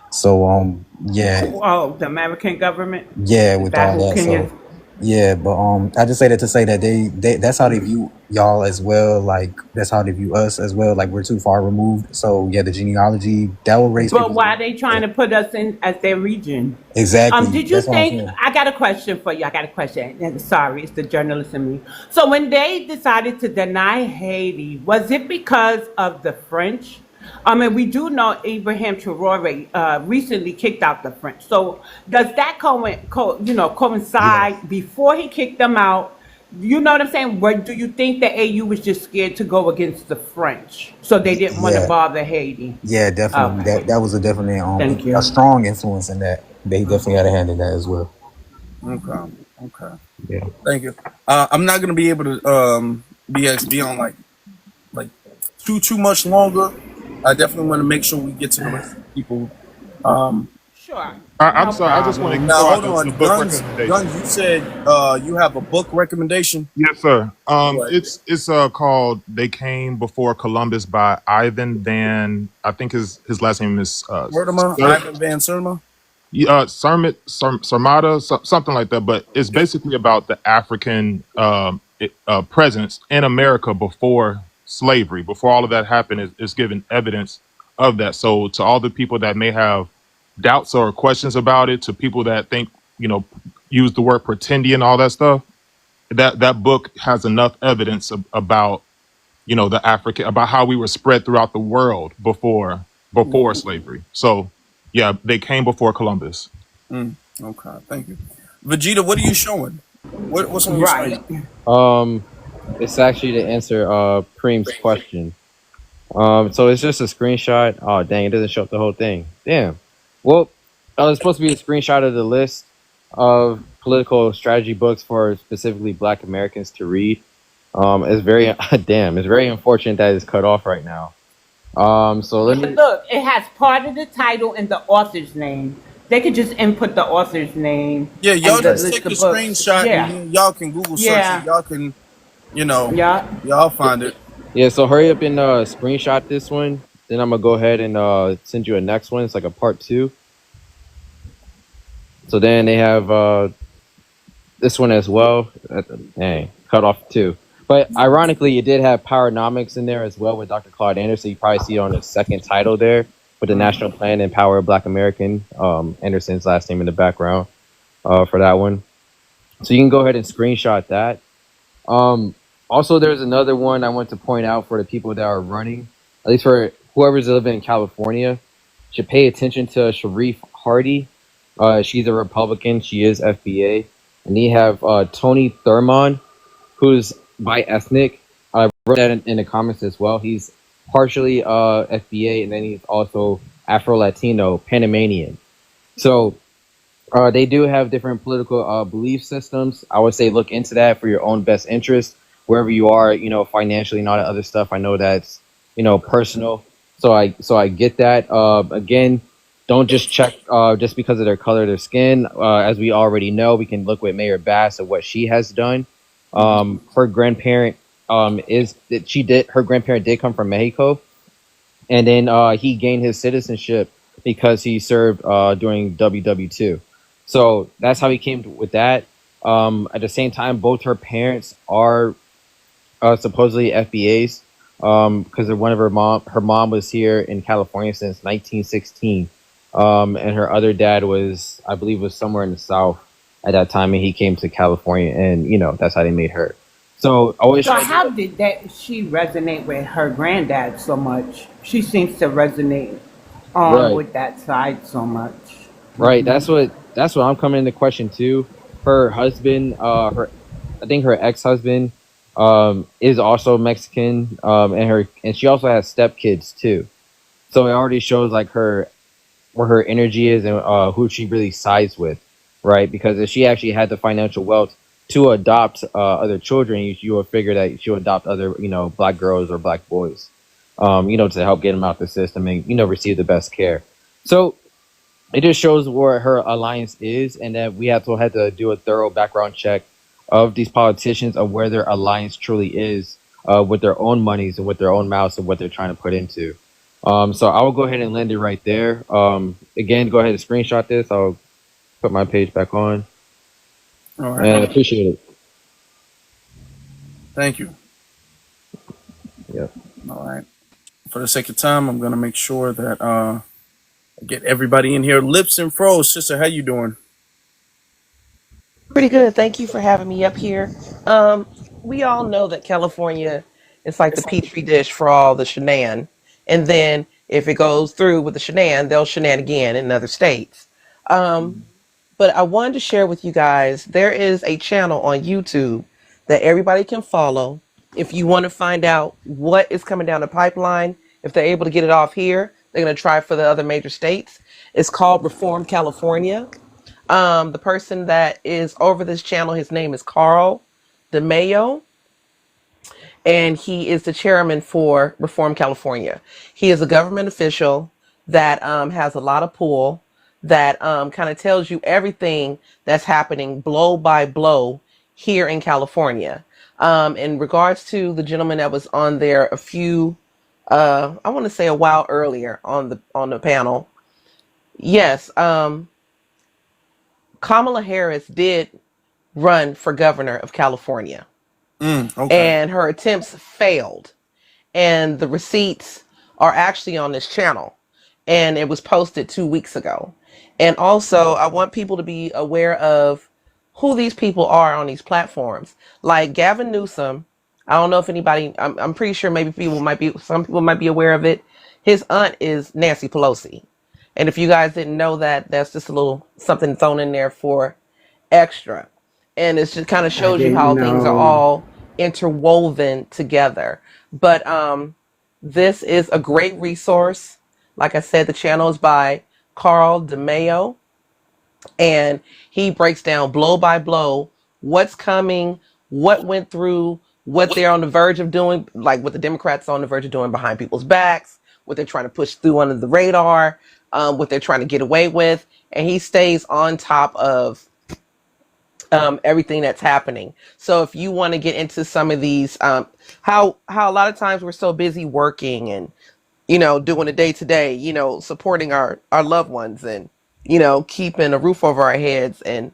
S12: So yeah,
S2: the American government,
S12: yeah,
S2: is
S12: with
S2: that
S12: all
S2: who
S12: that.
S2: Kenya's?
S12: So yeah, but I just say that to say that they that's how they view y'all as well. Like, that's how they view us as well. Like, we're too far removed. So yeah, the genealogy, that will raise
S2: But
S12: people's
S2: why are they trying to put us in as their region?
S12: exactly.
S2: Did you
S12: That's what I'm
S2: think,
S12: saying.
S2: I got a question for you. I got a question. And sorry, it's the journalist in me. So when they decided to deny Haiti, was it because of the French? I mean, we do know Abraham Traore recently kicked out the French. So does that
S12: Yeah,
S2: coincide before he kicked them out? You know what I'm saying? Where do you think the AU was just scared to go against the French, so they didn't want to
S12: yeah,
S2: bother Haiti?
S12: yeah, definitely.
S2: Okay,
S12: That was a definitely
S2: thank
S12: a
S2: you.
S12: strong influence in that. They definitely had a hand in that as well.
S1: Okay. Okay.
S12: Yeah.
S1: Thank you. I'm not gonna be able to be on like too much longer. I definitely want to make sure we get to the rest of the people. Um,
S2: Sure.
S7: I'm
S2: No
S7: sorry. I just want to
S2: problem.
S1: Now
S7: throw out
S1: hold
S7: the
S1: on,
S7: book
S1: Guns.
S7: recommendation.
S1: You said you have a book recommendation.
S7: Yes, sir.
S1: What?
S7: It's called "They Came Before Columbus" by Ivan Van. I think his last name is
S1: Sertima, Ivan Van Sertima.
S7: Sarmata, something like that. But it's
S1: Okay.
S7: basically about the African presence in America before slavery, before all of that happened. Is given evidence of that. So to all the people that may have doubts or questions about it, to people that think use the word pretendy and all that stuff, that book has enough evidence about the African, about how we were spread throughout the world before slavery. So yeah, they came before Columbus.
S1: Okay, thank you. Vegeta, what are you showing? What's on your screen?
S2: Right.
S8: Um, it's actually to answer Preem's question. So it's just a screenshot. Oh dang, it doesn't show up the whole thing. Damn. Well, it's supposed to be a screenshot of the list of political strategy books for specifically Black Americans to read. It's very damn. It's very unfortunate that it's cut off right now. So let
S2: But
S8: me.
S2: look, it has part of the title and the author's name. They could just input the author's name
S1: Yeah, y'all
S2: and the
S1: just
S2: list
S1: take a
S2: of books.
S1: screenshot and
S2: Yeah.
S1: then y'all can Google search it.
S2: Yeah.
S1: Y'all can, you know,
S2: Yeah.
S1: y'all find it.
S8: Yeah. So hurry up and screenshot this one. Then I'm gonna go ahead and send you a next one. It's like a part two. So then they have this one as well. Dang, cut off too. But ironically, it did have Powernomics in there as well with Dr. Claude Anderson. You probably see it on the second title there with the National Plan and Power of Black American. Anderson's last name in the background for that one. So you can go ahead and screenshot that. Also, there's another one I want to point out for the people that are running, at least for whoever's living in California, should pay attention to Sharif Hardy. She's a Republican. She is FBA. And you have Tony Thurmond, who's by ethnic. I wrote that in the comments as well. He's partially FBA, and then he's also Afro-Latino, Panamanian. So they do have different political belief systems. I would say look into that for your own best interest, wherever you are, financially and all that other stuff. I know that's, personal. So I get that. Again, don't just check just because of their color of their skin. As we already know, we can look with Mayor Bass of what she has done. Her grandparent is that she did her grandparent did come from Mexico, and then he gained his citizenship because he served during WW2. So that's how he came with that. At the same time, both her parents are supposedly FBAs because one of her mom was here in California since 1916, and her other dad was, I believe, was somewhere in the South at that time, and he came to California, and that's how they made her. So always
S2: So
S8: try to.
S2: how did that she resonate with her granddad so much? She seems to resonate
S8: Right.
S2: with that side so much.
S8: Right. That's what I'm coming into question too. Her husband, I think her ex-husband, is also Mexican, and she also has stepkids too. So it already shows like her where her energy is and who she really sides with, right? Because if she actually had the financial wealth to adopt other children, you would figure that she'll adopt other black girls or black boys, to help get them out the system and receive the best care. So it just shows where her alliance is, and that we have to do a thorough background check of these politicians of where their alliance truly is with their own monies and with their own mouths and what they're trying to put into. So I will go ahead and land it right there. Again, go ahead and screenshot this. I'll put my page back on,
S1: All
S8: and I
S1: right.
S8: appreciate it.
S1: Thank you.
S8: Yep.
S1: All right. For the sake of time, I'm gonna make sure that I get everybody in here. Lips and froze, sister. How you doing?
S13: Pretty good. Thank you for having me up here. We all know that California is like the petri dish for all the shenan. And then if it goes through with the shenan, they'll shenan again in other states. Um, but I wanted to share with you guys there is a channel on YouTube that everybody can follow if you want to find out what is coming down the pipeline. If they're able to get it off here, they're going to try for the other major states. It's called Reform California. The person that is over this channel, his name is Carl DeMayo, and he is the chairman for Reform California. He is a government official that has a lot of pull, that kind of tells you everything that's happening blow by blow here in California. In regards to the gentleman that was on there a few, I want to say a while earlier on the panel, yes, Kamala Harris did run for governor of California,
S1: Okay.
S13: and her attempts failed. And the receipts are actually on this channel, and it was posted 2 weeks ago. And also, I want people to be aware of who these people are on these platforms. Like Gavin Newsom, I don't know if anybody, I'm pretty sure maybe some people might be aware of it. His aunt is Nancy Pelosi. And if you guys didn't know that, that's just a little something thrown in there for extra. And it just kind of
S14: I
S13: shows you
S14: didn't
S13: how things are
S14: know.
S13: all interwoven together. But this is a great resource. Like I said, the channel is by Carl DeMayo, and he breaks down blow by blow what's coming, what went through, what they're on the verge of doing, like what the Democrats are on the verge of doing behind people's backs, what they're trying to push through under the radar, what they're trying to get away with. And he stays on top of everything that's happening. So if you want to get into some of these, how a lot of times we're so busy working and doing the day to day, supporting our loved ones and keeping a roof over our heads and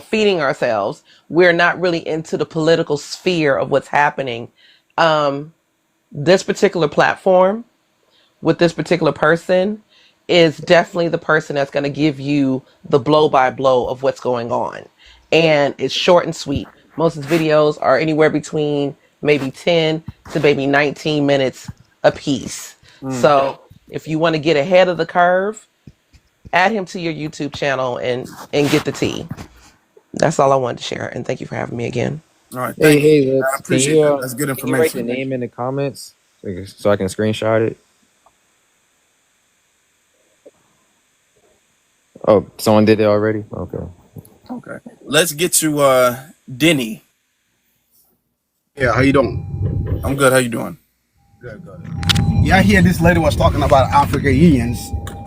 S13: feeding ourselves, we're not really into the political sphere of what's happening. This particular platform with this particular person is definitely the person that's going to give you the blow by blow of what's going on. And it's short and sweet. Most of his videos are anywhere between maybe 10 to maybe 19 minutes a piece. So if you want to get ahead of the curve, add him to your YouTube channel and get the tea. That's all I wanted to share. And thank you for having me again.
S1: All right.
S8: Hey,
S1: Thank you.
S8: hey,
S1: I
S8: Lips,
S1: appreciate that. That's good
S8: can you write the
S1: information.
S8: name in the comments so I can screenshot it? Oh, someone did it already? Okay.
S1: Okay. Let's get to Denny.
S15: Yeah, how you doing?
S1: I'm good. How you doing?
S15: Good, good. Yeah, I hear this lady was talking about African unions.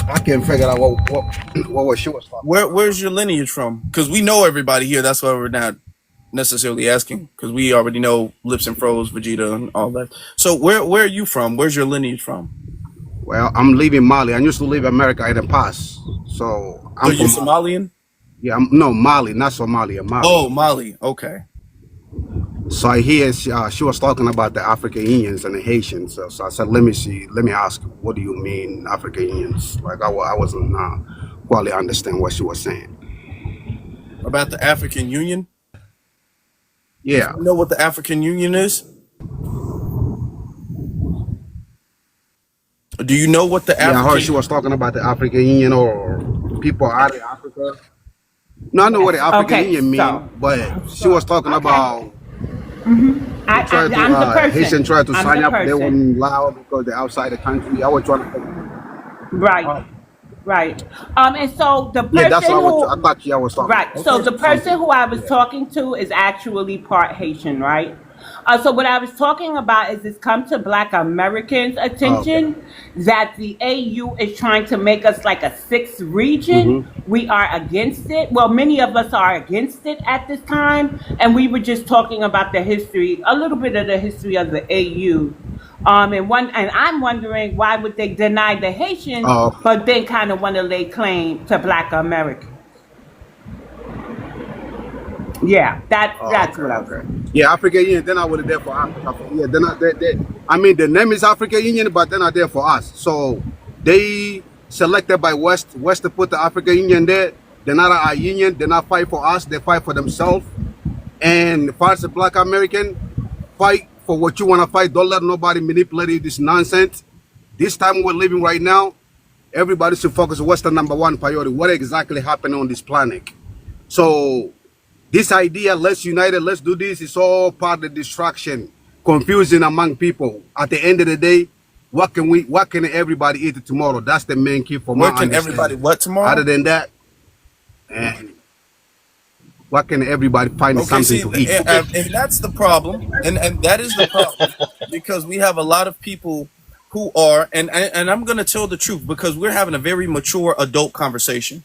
S15: I can't figure out what she was talking about.
S1: Where's your lineage from? Because we know everybody here. That's why we're not necessarily asking, because we already know Lips and Froze, Vegeta, and all that. So where are you from? Where's your lineage from?
S15: Well, I'm leaving Mali. I used to leave America in the past. So
S1: So
S15: I'm
S1: you're
S15: from Mali.
S1: Somalian?
S15: Yeah, no, Mali, not Somalia, Mali.
S1: Oh, Mali. Okay.
S15: So I hear she was talking about the African unions and the Haitians. So I said, let me ask, what do you mean African unions? Like I wasn't quite understand what she was saying.
S1: About the African Union?
S15: Yeah.
S1: You know what the African Union is? Do you know what the
S15: Yeah, I heard
S1: African?
S15: she was talking about the African Union or people out of Africa. No, I know what the African
S2: Okay,
S15: Union mean,
S2: so
S15: but she was talking about
S2: I'm the person.
S15: Haitian try to
S2: I'm
S15: sign
S2: the
S15: up. They
S2: person.
S15: wouldn't allow because they're outside the country. I was trying to.
S2: Right. Right. And so the
S15: Yeah, that's
S2: person
S15: what I
S2: who,
S15: thought. I was talking.
S2: right. So
S15: Okay,
S2: the person
S15: something.
S2: who I was
S15: Yeah.
S2: talking to is actually part Haitian, right? So what I was talking about is it's come to Black Americans'
S15: Oh, okay.
S2: attention that the AU is trying to make us like a sixth region.
S15: Mm-hmm.
S2: We are against it. Well, many of us are against it at this time, and we were just talking about the history, a little bit of the history of the AU. And I'm wondering why would they deny the Haitians,
S15: Oh, okay.
S2: but then kind of want to lay claim to Black Americans? Yeah,
S15: Oh,
S2: that's
S15: okay.
S2: what I was
S15: Okay.
S2: saying.
S15: Yeah, African Union. They're not really there for Africa. Yeah, they're not. I mean, the name is African Union, but they're not there for us. So they selected by West to put the African Union there. They're not our union. They're not fight for us. They fight for themselves. And as far as the Black American, fight for what you want to fight. Don't let nobody manipulate you, this nonsense. This time we're living right now, everybody should focus on what's the number one priority. What exactly happened on this planet? So this idea, let's unite it, let's do this, is all part of the distraction, confusion among people. At the end of the day, what can everybody eat tomorrow? That's the main key for my
S1: Where can everybody
S15: understanding.
S1: what
S15: Other
S1: tomorrow?
S15: than that, and what can everybody find
S1: Okay,
S15: something
S1: see,
S15: to eat?
S1: and that's the problem, and that is the problem, because we have a lot of people who are, and I'm gonna tell the truth because we're having a very mature adult conversation.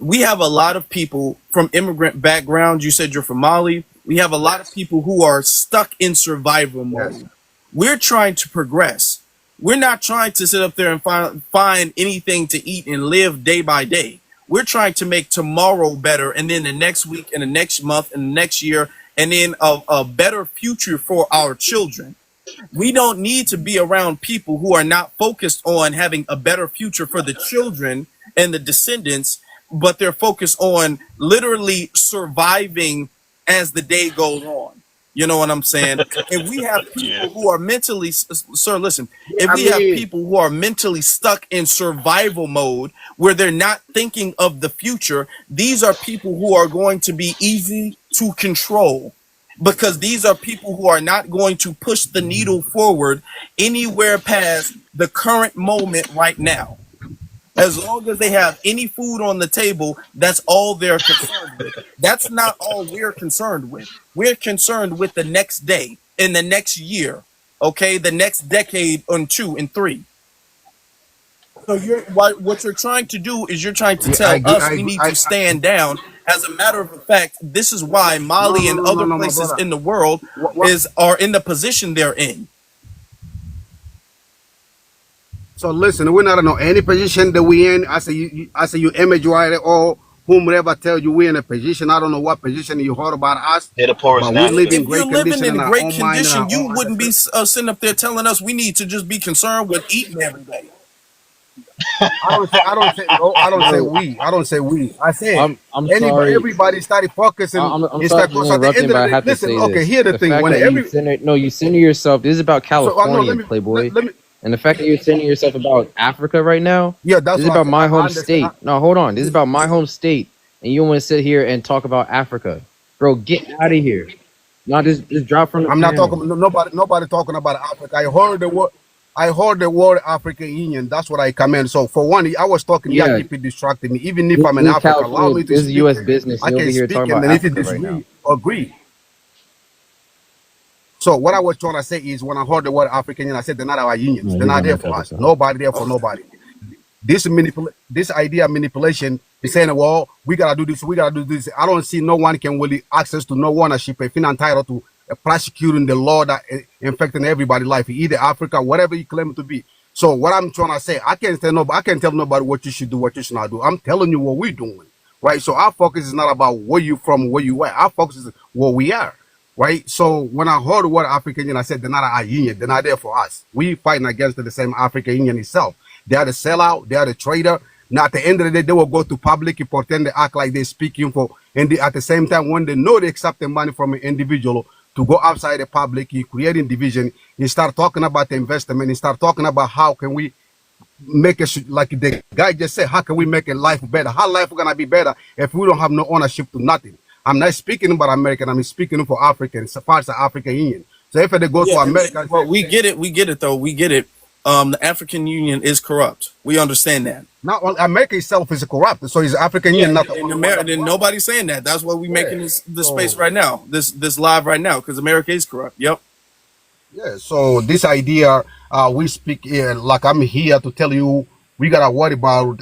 S1: We have a lot of people from immigrant backgrounds. You said you're from Mali. We have a lot of people who are stuck in survival
S15: Yes.
S1: mode. We're trying to progress. We're not trying to sit up there and find anything to eat and live day by day. We're trying to make tomorrow better, and then the next week, and the next month, and the next year, and then a better future for our children. We don't need to be around people who are not focused on having a better future for the children and the descendants, but they're focused on literally surviving as the day goes on. You know what I'm saying? If we have
S14: Yeah.
S1: people who are mentally, sir, listen, if
S15: I
S1: we have
S15: mean,
S1: people who are mentally stuck in survival mode where they're not thinking of the future, these are people who are going to be easy to control because these are people who are not going to push the needle forward anywhere past the current moment right now. As long as they have any food on the table, that's all they're concerned with. That's not all we're concerned with. We're concerned with the next day, in the next year, okay, the next decade, and 2 and 3. So what you're trying to do is you're trying to
S15: yeah, I
S1: tell
S15: agree.
S1: us we need to stand down. As a matter of fact, this is why
S15: No,
S1: Mali
S15: no,
S1: and
S15: no, no,
S1: other
S15: no, my
S1: places
S15: brother.
S1: in the world
S15: What?
S1: are in the position they're in.
S15: So listen, we're not in any position that we in. I say you image right or whomever tell you we're in a position. I don't know what position you heard about us,
S14: They're the poorest
S15: but we
S14: now.
S15: live in
S1: If you're
S15: great
S1: living
S15: condition in
S1: in
S15: our
S1: great
S15: own mind and
S1: condition,
S15: our
S1: you
S15: own
S1: wouldn't be
S15: understanding.
S1: sitting up there telling us we need to just be concerned with eating every day.
S15: I don't say
S8: Bro,
S15: we. I don't say we. I said
S8: I'm sorry.
S15: everybody started focusing
S8: I'm
S15: and
S8: sorry
S15: start
S8: for
S15: because at the
S8: interrupting,
S15: end of
S8: but
S15: the
S8: I
S15: day,
S8: have to
S15: listen,
S8: say
S15: okay,
S8: this:
S15: here's the
S8: the
S15: thing.
S8: fact
S15: When
S8: that you
S15: every
S8: center, no, you center yourself. This is about
S15: so I know
S8: California, Playboy,
S15: let me
S8: and the fact that you're centering yourself about Africa right now.
S15: yeah,
S8: This
S15: that's
S8: is
S15: what I
S8: about
S15: said.
S8: my
S15: I
S8: home
S15: understand.
S8: state. No, hold on. This is about my home state, and you want to sit here and talk about Africa, bro? Get out of here. No, just drop from the
S15: I'm not talking
S8: panel.
S15: nobody talking about Africa. I heard the word African Union. That's what I commend. So for one, I was talking, yeah,
S8: Yeah,
S15: keep it distracting me. Even if
S8: this,
S15: I'm in
S8: this is
S15: Africa, allow
S8: California.
S15: me to
S8: This is
S15: speak.
S8: U.S. business.
S15: I
S8: You over
S15: can
S8: here
S15: speak,
S8: talking
S15: and
S8: about
S15: then if you
S8: Africa right now.
S15: disagree, agree. So what I was trying to say is when I heard the word African Union, I said they're not our unions.
S8: No,
S15: They're
S8: he's
S15: not
S8: on
S15: there
S8: that
S15: for
S8: type of
S15: us.
S8: stuff.
S15: Nobody there for nobody. This idea of manipulation is saying, well, we gotta do this, we gotta do this. I don't see no one can really access to no ownership if you're entitled to prosecuting the law that infecting everybody's life, either Africa, whatever you claim to be. So what I'm trying to say, I can't tell nobody what you should do, what you should not do. I'm telling you what we're doing, right? So our focus is not about where you from, where you at. Our focus is where we are, right? So when I heard the word African Union, I said they're not our union. They're not there for us. We fighting against the same African Union itself. They are the sellout. They are the trader. Now, at the end of the day, they will go to public and pretend they act like they're speaking for, and at the same time, when they know they accept the money from an individual to go outside the public, you creating division, you start talking about the investment, you start talking about how can we make it, like the guy just said, how can we make a life better? How life going to be better if we don't have no ownership to nothing? I'm not speaking about American, I'm speaking for Africans, as far as the African Union. So if they go to
S1: Yeah,
S15: America and say,
S1: well, we get it though. We get it. The African Union is corrupt. We understand that.
S15: not well, America itself is corrupt, so is African
S1: Yeah,
S15: Union not the
S1: in
S15: only one
S1: America,
S15: that's
S1: and
S15: corrupt?
S1: nobody's saying that. That's why we making
S15: Yeah.
S1: this space
S15: So
S1: right now, this live right now, because America is corrupt. Yep.
S15: yeah, so this idea, we speak here, like I'm here to tell you, we gotta worry about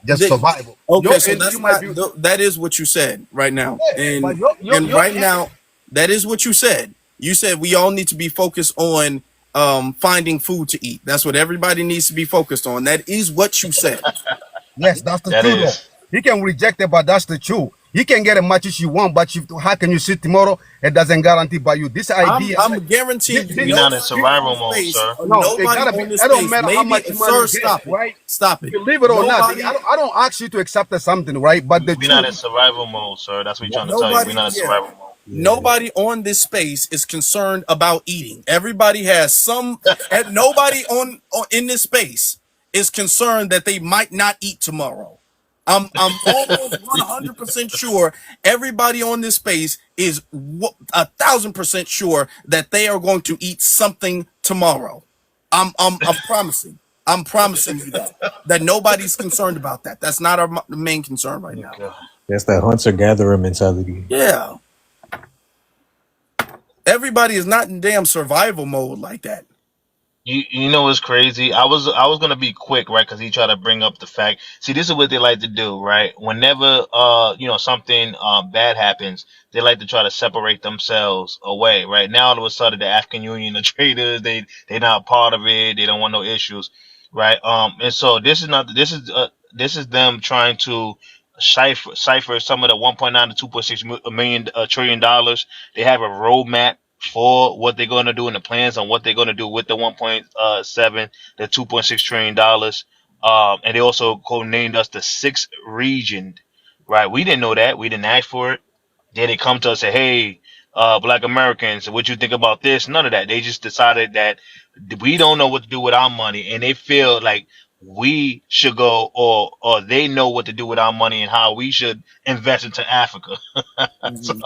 S15: just
S1: They-
S15: survival.
S1: okay,
S15: Your
S1: so
S15: end,
S1: that's
S15: you might
S1: not
S15: be,
S1: that is what you said right now,
S15: yeah, but
S1: and
S15: your
S1: right
S15: end,
S1: now that is what you said. You said we all need to be focused on finding food to eat. That's what everybody needs to be focused on. That is what you said.
S15: yes, that's the
S14: That
S15: truth though.
S14: is.
S15: You can reject it, but that's the truth. You can get as much as you want, but how can you see tomorrow? It doesn't guarantee by you. This idea,
S1: I'm guaranteeing you,
S14: We not in
S1: nobody on
S14: survival
S1: this
S14: mode,
S1: space,
S14: sir.
S15: no, it
S1: nobody
S15: gotta be.
S1: on this
S15: It don't
S1: space.
S15: matter how
S1: Maybe,
S15: much money
S1: sir,
S15: you get,
S1: stop it,
S15: right?
S1: stop it.
S15: Believe it or not,
S1: Nobody,
S15: I don't ask you to accept something, right? But the
S14: We not in
S15: truth,
S14: survival mode, sir. That's what we're trying to tell you. We're
S1: nobody,
S14: not in
S1: yeah.
S14: survival mode.
S1: Nobody on this space is concerned about eating. Everybody has some, and nobody on in this space is concerned that they might not eat tomorrow. I'm almost 100% sure everybody on this space is 1,000% sure that they are going to eat something tomorrow. I'm promising. I'm promising you that nobody's concerned about that. That's not our main concern right now.
S14: Okay.
S12: That's that hunter gatherer mentality.
S1: Yeah, everybody is not in damn survival mode like that.
S14: You know what's crazy? I was gonna be quick, right? Because he tried to bring up the fact. See, this is what they like to do, right? Whenever something bad happens, they like to try to separate themselves away, right? Now all of a sudden the African Union, the traders, they not part of it. They don't want no issues, right? And so this is them trying to cipher some of the 1.9 to 2.6 million trillion dollars. They have a roadmap for what they're going to do and the plans on what they're going to do with the 1.7 the 2.6 trillion dollars. And they also named us the sixth region, right? We didn't know that. We didn't ask for it. Then they come to us and say, hey, black Americans, what you think about this? None of that. They just decided that we don't know what to do with our money, and they feel like we should go, or they know what to do with our money and how we should invest into Africa. So
S1: Hmm.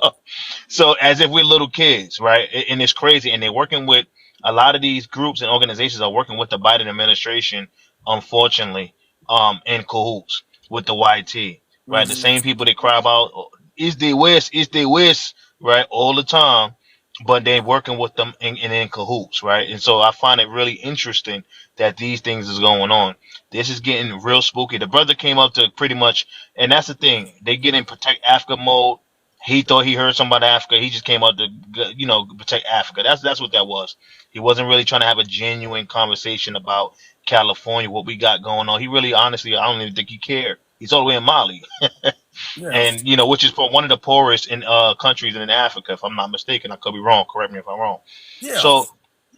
S14: so as if we're little kids, right? And it's crazy. And they're working with a lot of these groups and organizations are working with the Biden administration, unfortunately, in cahoots with the YT, right? The
S1: Hmm.
S14: same people that cry about is the West, right? All the time, but they're working with them in cahoots, right? And so I find it really interesting that these things is going on. This is getting real spooky. The brother came up to pretty much, and that's the thing. They get in protect Africa mode. He thought he heard something about Africa. He just came out to, protect Africa. That's what that was. He wasn't really trying to have a genuine conversation about California, what we got going on. He really, honestly, I don't even think he cared. He's all the way in Mali,
S1: Yeah.
S14: and which is for one of the poorest in countries in Africa, if I'm not mistaken. I could be wrong. Correct me if I'm wrong.
S1: Yeah.
S14: So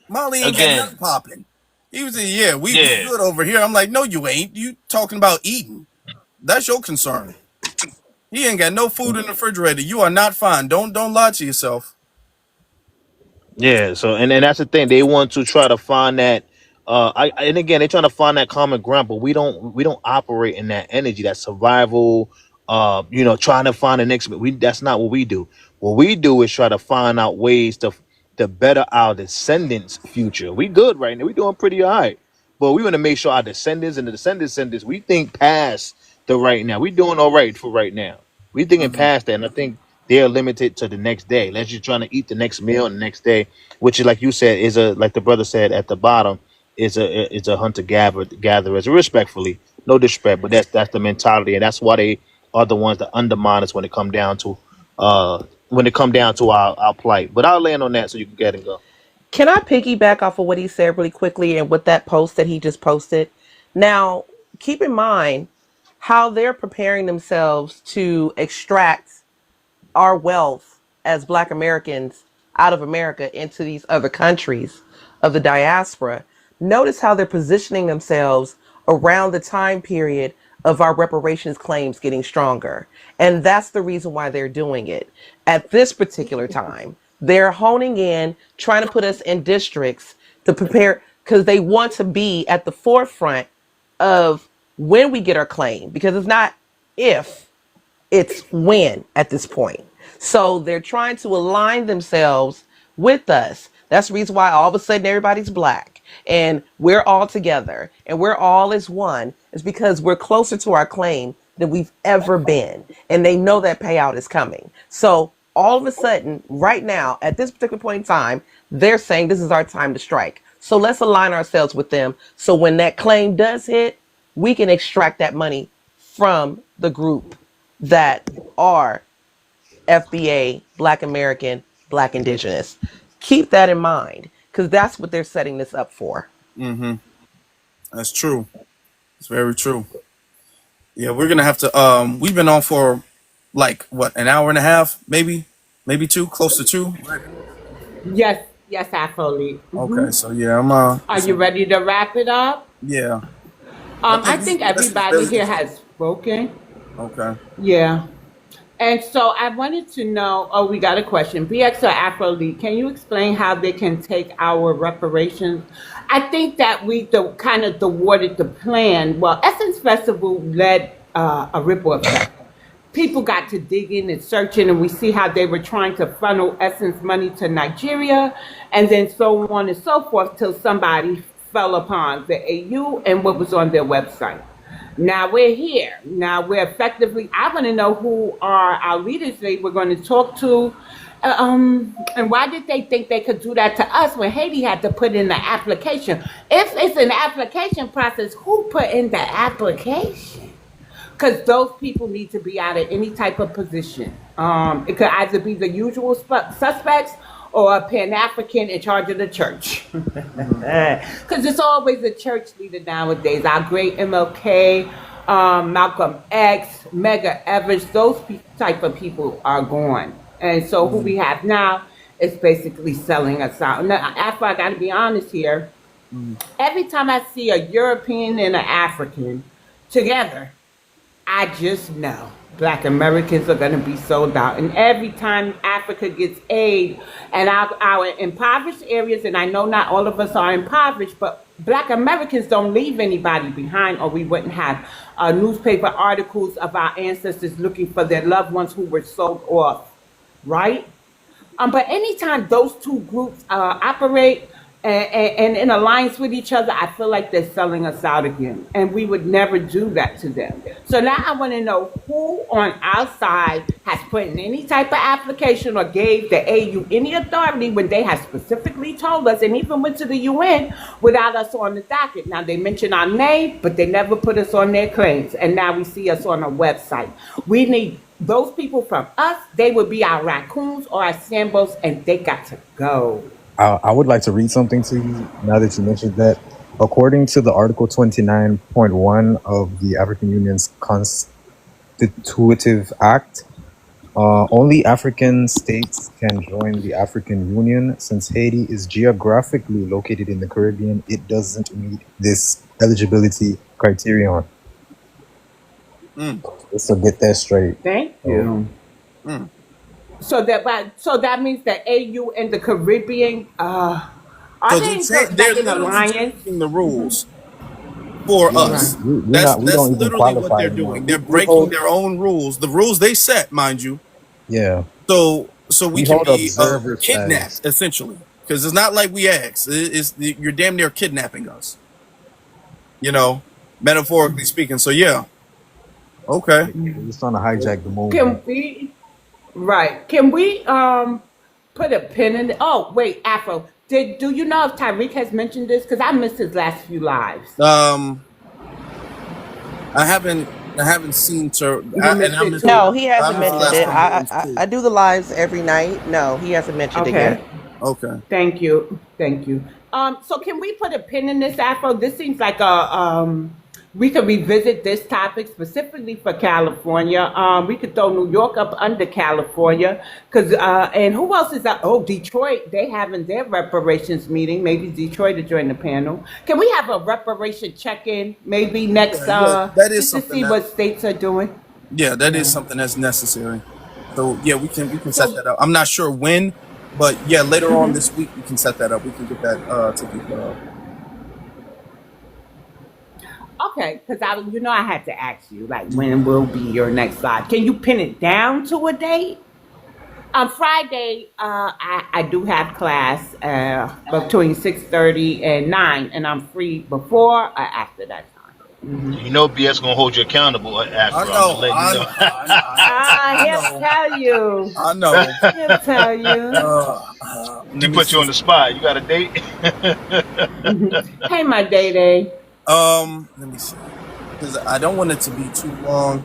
S1: Molly ain't got
S14: again,
S1: nothing popping. He was saying, yeah, we
S14: yeah.
S1: good over here. I'm like, no, you ain't. You talking about eating. That's your concern. He ain't got no food in the refrigerator. You are not fine. Don't lie to yourself.
S14: Yeah, so and that's the thing. They want to try to find that and again they're trying to find that common ground, but we don't operate in that energy, that survival, trying to find the next that's not what we do. What we do is try to find out ways to better our descendants' future. We good right now. We doing pretty all right. But we want to make sure our descendants and the descendants, we think past the right now. We doing all right for right now. We thinking
S1: Hmm.
S14: past that, and I think they're limited to the next day. Let's just trying to eat the next meal and the next day, which is like you said, is a like the brother said at the bottom, is a hunter gatherers. Respectfully, no disrespect, but that's the mentality, and that's why they are the ones that undermine us when it come down to our plight. But I'll land on that so you can get and go.
S13: Can I piggyback off of what he said really quickly and with that post that he just posted? Now, keep in mind how they're preparing themselves to extract our wealth as Black Americans out of America into these other countries of the diaspora. Notice how they're positioning themselves around the time period of our reparations claims getting stronger. And that's the reason why they're doing it. At this particular time, they're honing in, trying to put us in districts to prepare because they want to be at the forefront of when we get our claim, because it's not if, it's when at this point. So they're trying to align themselves with us. That's the reason why all of a sudden everybody's black and we're all together and we're all as one. Is because we're closer to our claim than we've ever been. And they know that payout is coming. So all of a sudden, right now, at this particular point in time, they're saying this is our time to strike. So let's align ourselves with them. So when that claim does hit, we can extract that money from the group that are FBA, Black American, Black Indigenous. Keep that in mind because that's what they're setting this up for.
S1: Hmm. That's true. It's very true. Yeah, we're gonna have to. We've been on for like what, an hour and a half, maybe two, close to two. Right.
S2: Yes, yes, absolutely.
S1: Okay, so yeah,
S2: Are you ready to wrap it up?
S1: yeah. I
S2: I
S1: think
S2: think
S1: let's just
S2: everybody
S1: barely
S2: here
S1: just.
S2: has spoken.
S1: Okay.
S2: Yeah. And so I wanted to know, oh, we got a question. BX or Afrolead, can you explain how they can take our reparations? I think that we kind of thwarted the plan. Well, Essence Festival led a ripple effect. People got to digging and searching, and we see how they were trying to funnel Essence money to Nigeria, and then so on and so forth, till somebody fell upon the AU and what was on their website. Now we're here. Now we're effectively, I want to know who are our leaders they we're going to talk to And why did they think they could do that to us when Haiti had to put in the application? If it's an application process, who put in the application? Because those people need to be out of any type of position. It could either be the usual suspects or a Pan African in charge of the church. Because it's always a church leader nowadays. Our great MLK, Malcolm X, Mega Evers, those type of people are gone. And so who we have now is basically selling us out. Now, after I got to be honest here, every time I see a European and an African together, I just know Black Americans are going to be sold out. And every time Africa gets aid and our impoverished areas, and I know not all of us are impoverished, but Black Americans don't leave anybody behind, or we wouldn't have newspaper articles of our ancestors looking for their loved ones who were sold off, right? But anytime those two groups operate and in alliance with each other, I feel like they're selling us out again. And we would never do that to them. So now I want to know who on our side has put in any type of application or gave the AU any authority when they have specifically told us, and even went to the UN without us on the docket. Now they mention our name, but they never put us on their claims. And now we see us on a website. We need those people from us. They would be our raccoons or our sambos, and they got to go.
S12: I would like to read something to you now that you mentioned that. According to the Article 29.1 of the African Union's Constitutive Act, only African states can join the African Union. Since Haiti is geographically located in the Caribbean, it doesn't meet this eligibility criterion. So get that straight.
S2: Thank you. So that means that AU and the Caribbean are they
S1: they're
S2: in
S1: literally
S2: alliance?
S1: changing the rules for
S12: Yeah,
S1: us.
S12: we
S1: That's
S12: not we don't even
S1: literally what
S12: qualify
S1: they're
S12: anymore.
S1: doing. They're
S12: We
S1: breaking
S12: hold
S1: their own rules, the rules they set, mind you.
S12: yeah,
S1: So we
S12: we
S1: can
S12: hold
S1: be
S12: observer status.
S1: kidnapped essentially, because it's not like we asked. You're damn near kidnapping us, metaphorically speaking. So yeah, okay.
S12: We're just trying to hijack the movement.
S2: Can we Can we put a pin in it? Oh wait, Afro. Do you know if Tyreek has mentioned this? Because I missed his last few lives.
S1: I haven't seen to,
S2: You
S1: and
S2: missed
S1: I
S2: it
S1: missed
S2: too.
S13: No, he
S1: I
S13: hasn't
S1: missed the
S13: mentioned
S1: last
S13: it.
S1: couple rooms
S13: I
S1: too.
S13: do the lives every night. No, he hasn't mentioned it
S2: Okay.
S13: yet.
S1: Okay.
S2: Thank you. Thank you. So can we put a pin in this, Afro? This seems like we could revisit this topic specifically for California. We could throw New York up under California, because and who else is that? Oh, Detroit. They having their reparations meeting. Maybe Detroit to join the panel. Can we have a reparation check-in maybe next
S1: Yeah, that is
S2: just to
S1: something
S2: see
S1: that
S2: what states are doing?
S1: is
S2: Yeah.
S1: something that's necessary. So yeah, we can set
S2: So
S1: that up. I'm not sure when, but yeah, later on this week we can set that up. We can get that to people.
S2: okay, because I had to ask you like when will be your next live? Can you pin it down to a date? On Friday, I do have class between 6:30 and 9, and I'm free before or after that time.
S14: You know, BS gonna hold you accountable
S1: I
S14: after. I'm just
S1: know,
S14: letting you
S1: I
S14: know.
S1: know, I
S2: He'll
S1: know,
S2: tell you.
S1: I know.
S2: He'll tell you.
S14: He
S1: Let me
S14: put you
S1: see.
S14: on the spot. You got a date?
S2: Hey, my day.
S1: Let me see, because I don't want it to be too long.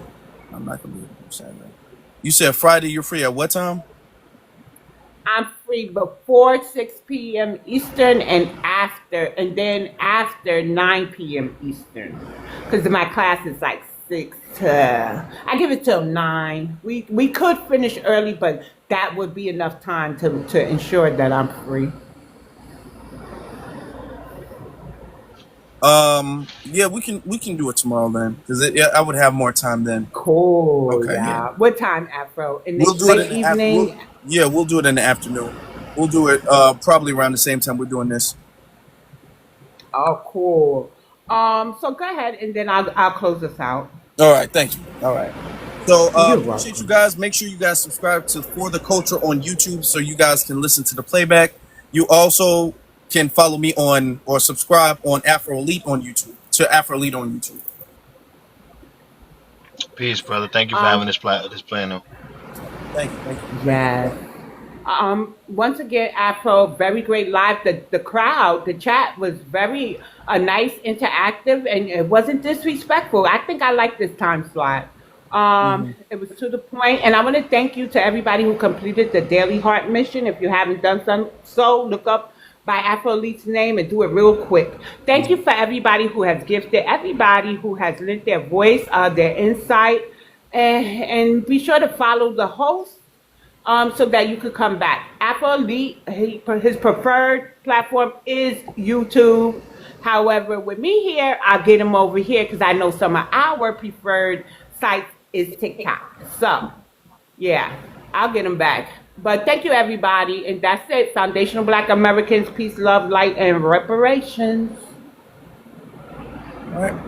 S1: I'm not gonna be able to say that. You said Friday you're free at what time?
S2: I'm free before 6 p.m. Eastern and then after 9 p.m. Eastern. Because my class is like 6 to, I give it till 9. We could finish early, but that would be enough time to ensure that I'm free.
S1: Yeah, we can do it tomorrow then, because I would have more time then.
S2: Cool,
S1: Okay, yeah.
S2: yeah. What time, Afro? In the
S1: We'll do it
S2: late
S1: in the afternoon.
S2: evening?
S1: We'll do it in the afternoon. We'll do it probably around the same time we're doing this.
S2: Oh, cool. So go ahead, and then I'll close this out.
S1: All right, thank you. All right. So
S2: You're
S1: appreciate you
S2: welcome.
S1: guys. Make sure you guys subscribe to For the Culture on YouTube so you guys can listen to the playback. You also can follow me on or subscribe on Afro Elite on YouTube. To Afro Elite on YouTube.
S14: Peace, brother. Thank you for having
S2: Um,
S14: this panel.
S1: Thank you.
S2: yes. Once again, Afro, very great live. The crowd, the chat was very nice, interactive, and it wasn't disrespectful. I think I like this time slot. It was to the point, and I want to thank you to everybody who completed the Daily Heart Mission. If you haven't done so, look up by Afro Elite's name and do it real quick. Thank you for everybody who has gifted, everybody who has lent their voice, their insight, and be sure to follow the host so that you could come back. Afro Elite, his preferred platform is YouTube. However, with me here, I'll get him over here because I know some of our preferred sites is TikTok. So, yeah, I'll get him back. But thank you, everybody. And that's it. Foundational Black Americans, peace, love, light, and reparations.
S1: All right.